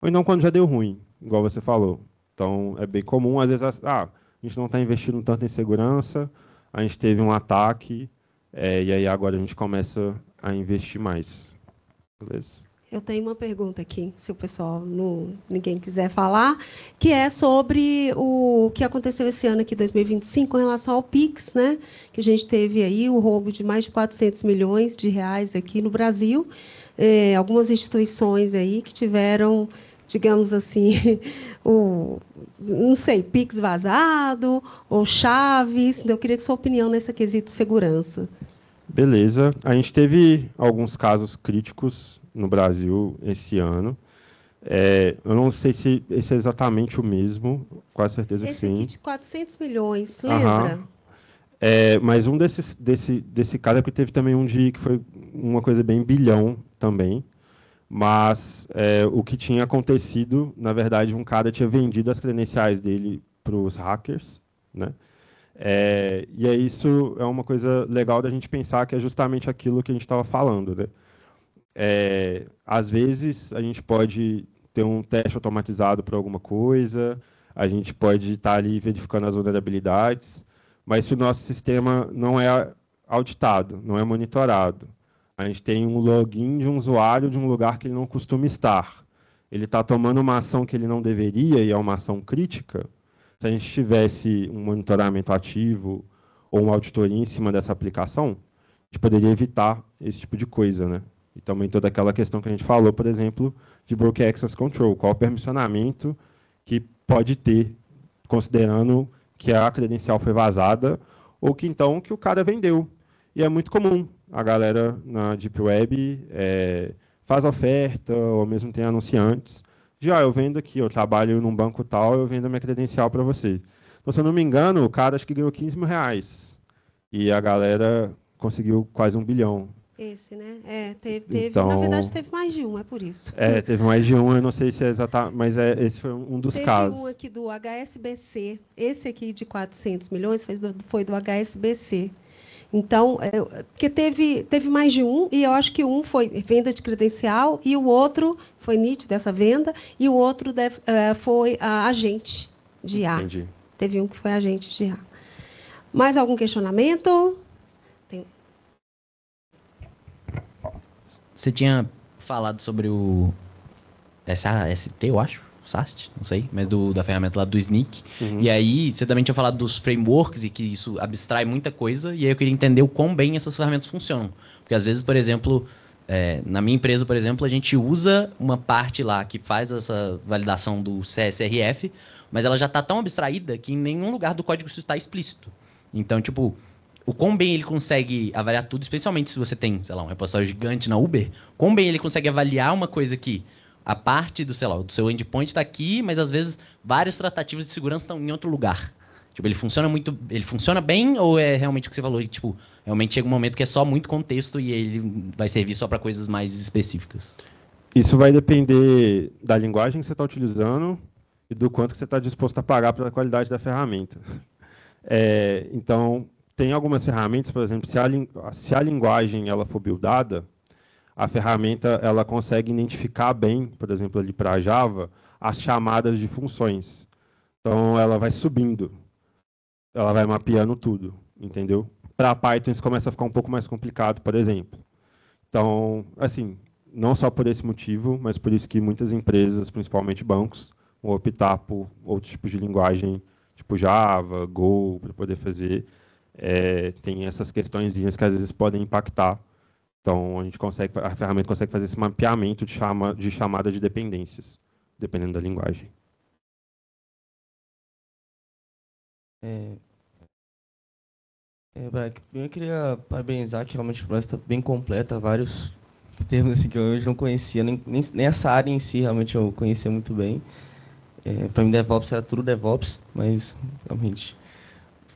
Ou então, quando já deu ruim, igual você falou. Então, é bem comum, às vezes, a gente não está investindo tanto em segurança, a gente teve um ataque, e aí agora a gente começa a investir mais. Beleza? Eu tenho uma pergunta aqui, se o pessoal ninguém quiser falar, que é sobre o que aconteceu esse ano aqui, 2025, em relação ao Pix, né? Que a gente teve aí o roubo de mais de 400 milhões de reais aqui no Brasil. Algumas instituições aí que tiveram, digamos assim, não sei, Pix vazado ou chaves. Eu queria que sua opinião nesse quesito de segurança. Beleza. A gente teve alguns casos críticos no Brasil esse ano. Eu não sei se esse é exatamente o mesmo, quase certeza que Esse aqui sim. de 400 milhões, Aham. lembra? Mas um desse cara que teve também um que foi uma coisa bem bilhão também. Mas o que tinha acontecido, na verdade, um cara tinha vendido as credenciais dele para os hackers, né? E aí isso é uma coisa legal da gente pensar que é justamente aquilo que a gente estava falando, né? Às vezes a gente pode ter um teste automatizado para alguma coisa, a gente pode estar ali verificando as vulnerabilidades, mas se o nosso sistema não é auditado, não é monitorado, a gente tem um login de um usuário de um lugar que ele não costuma estar, ele está tomando uma ação que ele não deveria e é uma ação crítica, se a gente tivesse um monitoramento ativo ou uma auditoria em cima dessa aplicação, a gente poderia evitar esse tipo de coisa, né? E também toda aquela questão que a gente falou, por exemplo, de Broker Access Control, qual o permissionamento que pode ter, considerando que a credencial foi vazada, ou que então que o cara vendeu. E é muito comum a galera na Deep Web faz oferta, ou mesmo tem anunciantes, de, eu vendo aqui, eu trabalho num banco tal, eu vendo a minha credencial para você. Então, se eu não me engano, o cara acho que ganhou 15 mil reais. E a galera conseguiu quase 1 bilhão. Esse, né? Na verdade, Então, teve mais de um, é por isso. teve mais de um, eu não sei se é exatamente, mas esse foi um dos Teve um casos. aqui do HSBC. Esse aqui de 400 milhões foi do HSBC. Então, porque teve mais de um, e eu acho que um foi venda de credencial, e o outro foi nítido dessa venda, e o outro foi agente de IA. Entendi. Teve um que foi agente de IA. Mais algum questionamento? Tem. Você tinha falado sobre o SAST, eu acho, SAST, não sei, mas da ferramenta lá do Snyk. E aí, você também tinha falado dos frameworks e que isso abstrai muita coisa, e aí eu queria entender o quão bem essas ferramentas funcionam. Porque às vezes, por exemplo, na minha empresa, por exemplo, a gente usa uma parte lá que faz essa validação do CSRF, mas ela já está tão abstraída que em nenhum lugar do código isso está explícito. Então, tipo, o quão bem ele consegue avaliar tudo, especialmente se você tem, sei lá, um repositório gigante na Uber, quão bem ele consegue avaliar uma coisa que a parte do, sei lá, do seu endpoint está aqui, mas às vezes várias tratativas de segurança estão em outro lugar. Tipo, ele funciona bem ou é realmente o que você falou? E, tipo, realmente chega um momento que é só muito contexto e ele vai servir só para coisas mais específicas. Isso vai depender da linguagem que você está utilizando e do quanto que você está disposto a pagar pela qualidade da ferramenta. Então, tem algumas ferramentas, por exemplo, se a linguagem ela for buildada, a ferramenta ela consegue identificar bem, por exemplo, ali para a Java, as chamadas de funções. Então, ela vai subindo, ela vai mapeando tudo, entendeu? Para Python, isso começa a ficar um pouco mais complicado, por exemplo. Então, assim, não só por esse motivo, mas por isso que muitas empresas, principalmente bancos, vão optar por outros tipos de linguagem, tipo Java, Go, para poder fazer. Tem essas questõezinhas que às vezes podem impactar. Então, a ferramenta consegue fazer esse mapeamento de chamada de dependências, dependendo da linguagem. Brack, eu queria parabenizar, que realmente a palestra está bem completa, vários termos assim, que eu hoje não conhecia, nem essa área em si realmente eu conhecia muito bem. Para mim, DevOps era tudo DevOps, mas realmente,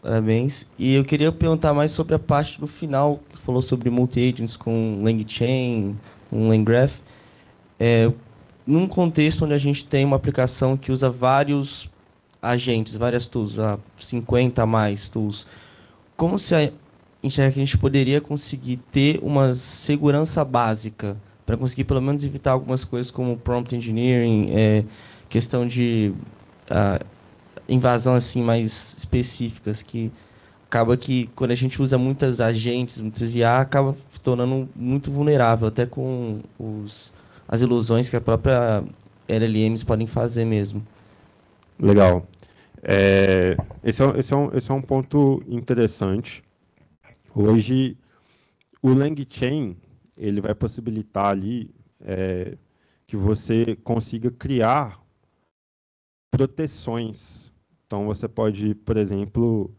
parabéns. E eu queria perguntar mais sobre a parte do final, que falou sobre multi-agents com LangChain, um LangGraph. Num contexto onde a gente tem uma aplicação que usa vários agentes, várias tools, 50 a mais tools, como se enxerga que a gente poderia conseguir ter uma segurança básica para conseguir pelo menos evitar algumas coisas como prompt engineering, questão de invasão assim mais específicas, que acaba que quando a gente usa muitos agentes, muitos IA, acaba se tornando muito vulnerável, até com as ilusões que a própria LLMs podem fazer mesmo. Legal. Esse é um ponto interessante. Hoje, o LangChain ele vai possibilitar ali que você consiga criar proteções. Então, você pode, por exemplo,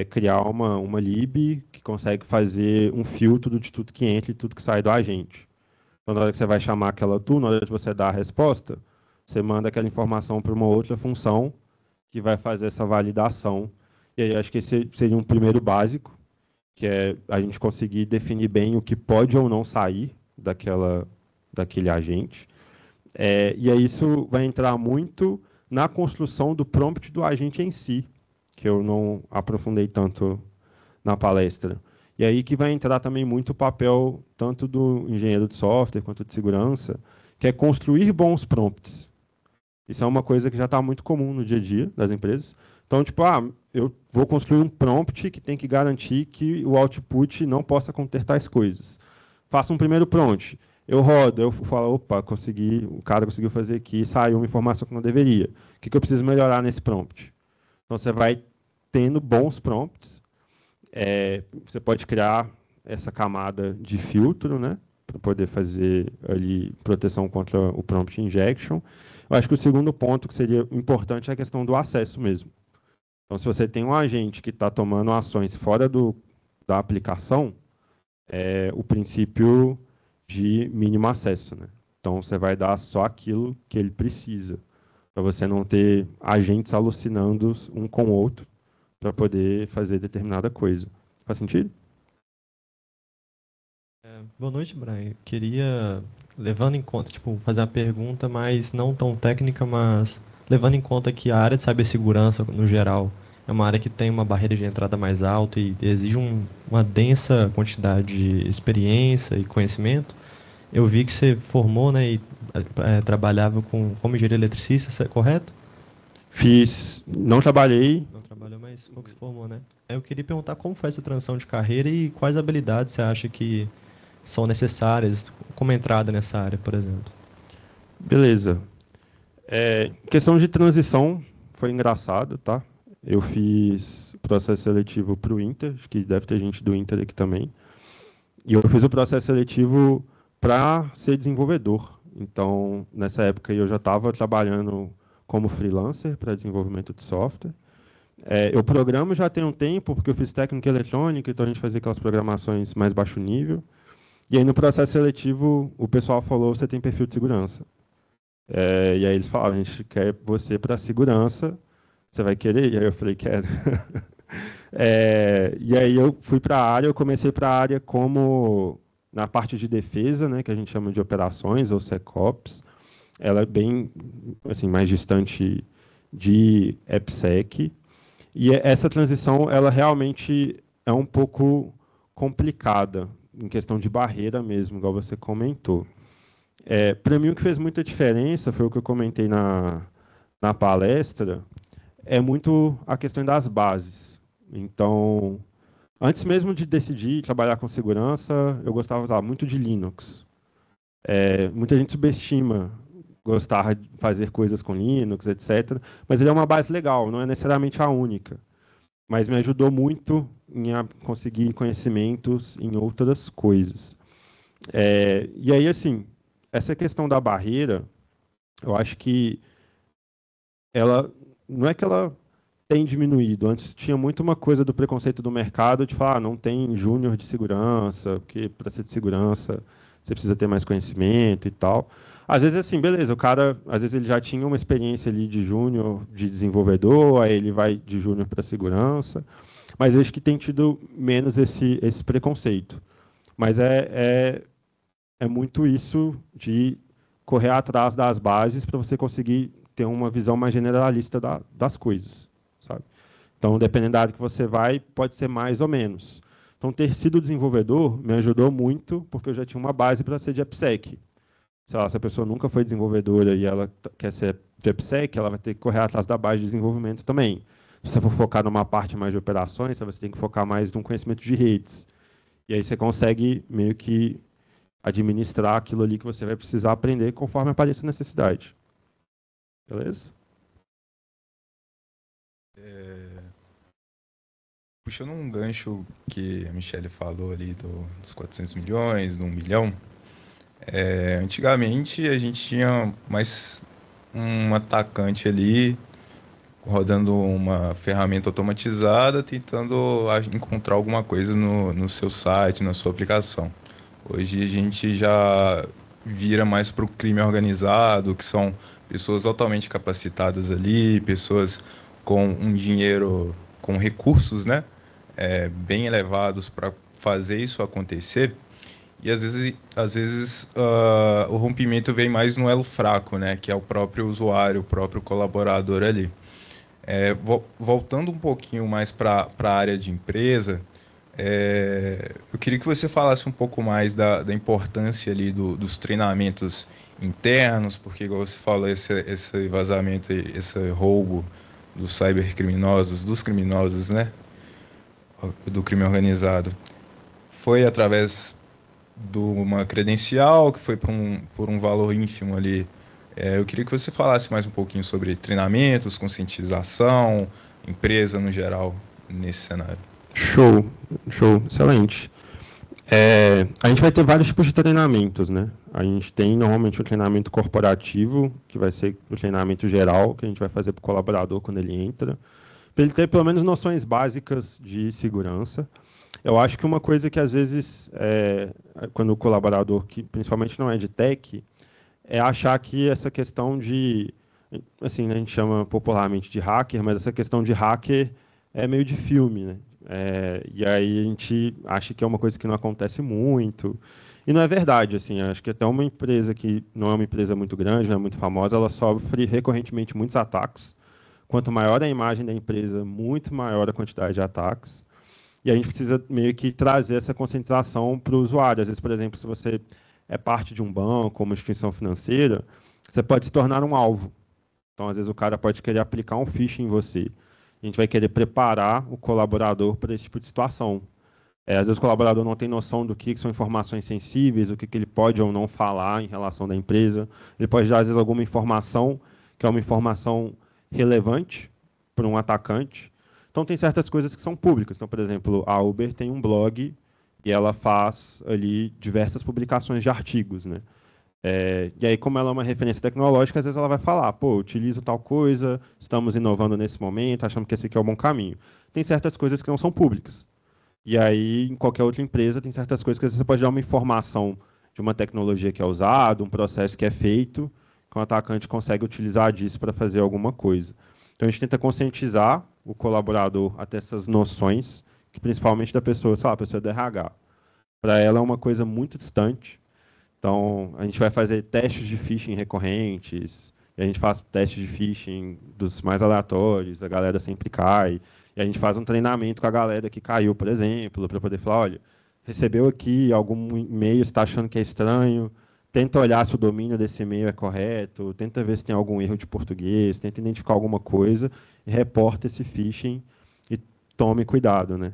criar uma lib que consegue fazer um filtro de tudo que entra e tudo que sai do agente. Então, na hora que você vai chamar aquela tool, na hora de você dar a resposta, você manda aquela informação para uma outra função que vai fazer essa validação. E aí, acho que esse seria um primeiro básico, que é a gente conseguir definir bem o que pode ou não sair daquele agente. E aí isso vai entrar muito na construção do prompt do agente em si, que eu não aprofundei tanto na palestra. E aí que vai entrar também muito o papel tanto do engenheiro de software quanto de segurança, que é construir bons prompts. Isso é uma coisa que já está muito comum no dia a dia das empresas. Então, tipo, eu vou construir um prompt que tem que garantir que o output não possa conter tais coisas. Faço um primeiro prompt. Eu rodo, eu falo, opa, consegui, o cara conseguiu fazer aqui, saiu uma informação que não deveria. O que eu preciso melhorar nesse prompt? Então, você vai tendo bons prompts. Você pode criar essa camada de filtro, né, para poder fazer ali proteção contra o prompt injection. Eu acho que o segundo ponto que seria importante é a questão do acesso mesmo. Então, se você tem um agente que está tomando ações fora da aplicação, o princípio de mínimo acesso, né? Então, você vai dar só aquilo que ele precisa, para você não ter agentes alucinando um com o outro para poder fazer determinada coisa. Faz sentido? Boa noite, Brian. Queria, levando em conta, fazer uma pergunta, mas não tão técnica, mas levando em conta que a área de cibersegurança, no geral, é uma área que tem uma barreira de entrada mais alta e exige uma densa quantidade de experiência e conhecimento. Eu vi que você formou, né, e trabalhava como engenheiro eletricista, isso é correto? Não trabalhei. Não trabalhou, mas foi que se formou, né? Eu queria perguntar como foi essa transição de carreira e quais habilidades você acha que são necessárias como entrada nessa área, por exemplo. Beleza. Questão de transição foi engraçado, tá? Eu fiz processo seletivo para o Inter, acho que deve ter gente do Inter aqui também. E eu fiz o processo seletivo para ser desenvolvedor. Então, nessa época, eu já estava trabalhando como freelancer para desenvolvimento de software. Eu programo já tem um tempo, porque eu fiz técnica eletrônica, então a gente fazia aquelas programações mais baixo nível. E aí, no processo seletivo, o pessoal falou, você tem perfil de segurança. E aí eles falaram, a gente quer você para segurança, você vai querer? E aí eu falei, quero. E aí eu fui para a área, eu comecei para a área como na parte de defesa, né, que a gente chama de operações, ou SecOps. Ela é bem assim, mais distante de AppSec. E essa transição, ela realmente é um pouco complicada, em questão de barreira mesmo, igual você comentou. Para mim, o que fez muita diferença, foi o que eu comentei na palestra, é muito a questão das bases. Então, antes mesmo de decidir trabalhar com segurança, eu gostava muito de Linux. Muita gente subestima gostar de fazer coisas com Linux, etc. Mas ele é uma base legal, não é necessariamente a única. Mas me ajudou muito em conseguir conhecimentos em outras coisas. E aí, assim, essa questão da barreira, eu acho que ela não é que ela tem diminuído. Antes tinha muito uma coisa do preconceito do mercado de falar, não tem júnior de segurança, porque para ser de segurança você precisa ter mais conhecimento e tal. Às vezes, assim, beleza, o cara, às vezes ele já tinha uma experiência ali de júnior, de desenvolvedor, aí ele vai de júnior para segurança, mas acho que tem tido menos esse preconceito. Mas é muito isso de correr atrás das bases para você conseguir ter uma visão mais generalista das coisas, sabe? Então, dependendo da área que você vai, pode ser mais ou menos. Então, ter sido desenvolvedor me ajudou muito, porque eu já tinha uma base para ser de AppSec. Sei lá, se a pessoa nunca foi desenvolvedora e ela quer ser de AppSec, ela vai ter que correr atrás da base de desenvolvimento também. Se você for focar numa parte mais de operações, você tem que focar mais no conhecimento de redes. E aí você consegue meio que administrar aquilo ali que você vai precisar aprender conforme apareça a necessidade. Beleza? Puxando um gancho que a Michelle falou ali dos 400 milhões, do 1 milhão, antigamente a gente tinha mais um atacante ali rodando uma ferramenta automatizada, tentando encontrar alguma coisa no seu site, na sua aplicação. Hoje a gente já vira mais para o crime organizado, que são pessoas altamente capacitadas ali, pessoas com um dinheiro, com recursos, né, bem elevados para fazer isso acontecer. E às vezes o rompimento vem mais no elo fraco, né, que é o próprio usuário, o próprio colaborador ali. Voltando um pouquinho mais para a área de empresa, eu queria que você falasse um pouco mais da importância ali dos treinamentos internos, porque, igual você falou, esse vazamento, esse roubo dos cybercriminosos, dos criminosos, né, do crime organizado, foi através de uma credencial que foi por um valor ínfimo ali. Eu queria que você falasse mais um pouquinho sobre treinamentos, conscientização, empresa no geral, nesse cenário. Show, show, excelente. A gente vai ter vários tipos de treinamentos, né? A gente tem normalmente o treinamento corporativo, que vai ser o treinamento geral, que a gente vai fazer para o colaborador quando ele entra, para ele ter pelo menos noções básicas de segurança. Eu acho que uma coisa que às vezes, quando o colaborador, que principalmente não é de tech, é achar que essa questão de, assim, a gente chama popularmente de hacker, mas essa questão de hacker é meio de filme, né? E aí a gente acha que é uma coisa que não acontece muito. E não é verdade, assim, acho que até uma empresa que não é uma empresa muito grande, não é muito famosa, ela sofre recorrentemente muitos ataques. Quanto maior a imagem da empresa, muito maior a quantidade de ataques. E a gente precisa meio que trazer essa conscientização para o usuário. Às vezes, por exemplo, se você é parte de um banco ou uma instituição financeira, você pode se tornar um alvo. Então, às vezes, o cara pode querer aplicar um phishing em você. A gente vai querer preparar o colaborador para esse tipo de situação. Às vezes, o colaborador não tem noção do que são informações sensíveis, o que ele pode ou não falar em relação da empresa. Ele pode dar, às vezes, alguma informação que é uma informação relevante para um atacante. Então, tem certas coisas que são públicas. Então, por exemplo, a Uber tem um blog e ela faz ali diversas publicações de artigos, né? E aí, como ela é uma referência tecnológica, às vezes ela vai falar, pô, utilizo tal coisa, estamos inovando nesse momento, achamos que esse aqui é o bom caminho. Tem certas coisas que não são públicas. E aí, em qualquer outra empresa, tem certas coisas que às vezes você pode dar uma informação de uma tecnologia que é usada, um processo que é feito, que um atacante consegue utilizar disso para fazer alguma coisa. Então, a gente tenta conscientizar o colaborador até essas noções, que principalmente da pessoa, sei lá, a pessoa do RH. Para ela é uma coisa muito distante. Então, a gente vai fazer testes de phishing recorrentes, e a gente faz testes de phishing dos mais aleatórios, a galera sempre cai, e a gente faz um treinamento com a galera que caiu, por exemplo, para poder falar, olha, recebeu aqui algum e-mail, está achando que é estranho, tenta olhar se o domínio desse e-mail é correto, tenta ver se tem algum erro de português, tenta identificar alguma coisa e reporta esse phishing e tome cuidado, né?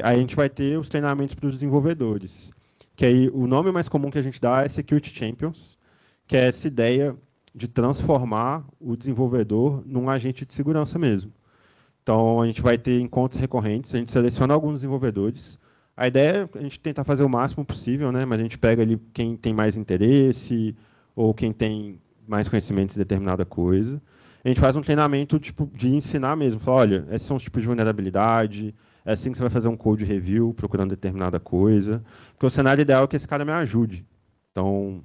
Aí a gente vai ter os treinamentos para os desenvolvedores, que aí o nome mais comum que a gente dá é Security Champions, que é essa ideia de transformar o desenvolvedor num agente de segurança mesmo. Então, a gente vai ter encontros recorrentes, a gente seleciona alguns desenvolvedores. A ideia é a gente tentar fazer o máximo possível, né? Mas a gente pega ali quem tem mais interesse ou quem tem mais conhecimento em determinada coisa. A gente faz um treinamento tipo de ensinar mesmo, falar, olha, esses são os tipos de vulnerabilidade, é assim que você vai fazer um code review procurando determinada coisa. Porque o cenário ideal é que esse cara me ajude. Então,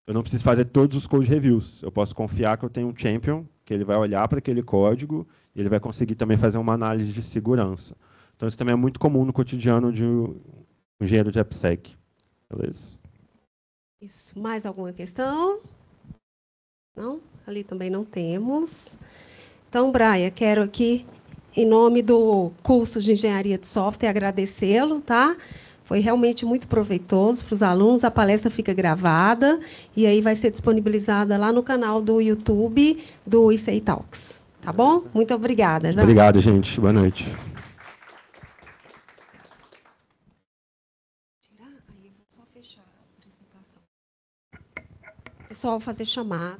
eu não preciso fazer todos os code reviews. Eu posso confiar que eu tenho um champion, que ele vai olhar para aquele código e ele vai conseguir também fazer uma análise de segurança. Então, isso também é muito comum no cotidiano de um engenheiro de AppSec. Beleza? Isso. Mais alguma questão? Não? Ali também não temos. Então, Braia, quero aqui, em nome do curso de Engenharia de Software, agradecê-lo, tá? Foi realmente muito proveitoso para os alunos. A palestra fica gravada e aí vai ser disponibilizada lá no canal do YouTube do ICI Talks. Tá bom? Muito obrigada. Obrigado, gente. Boa noite. Pessoal, fazer chamada.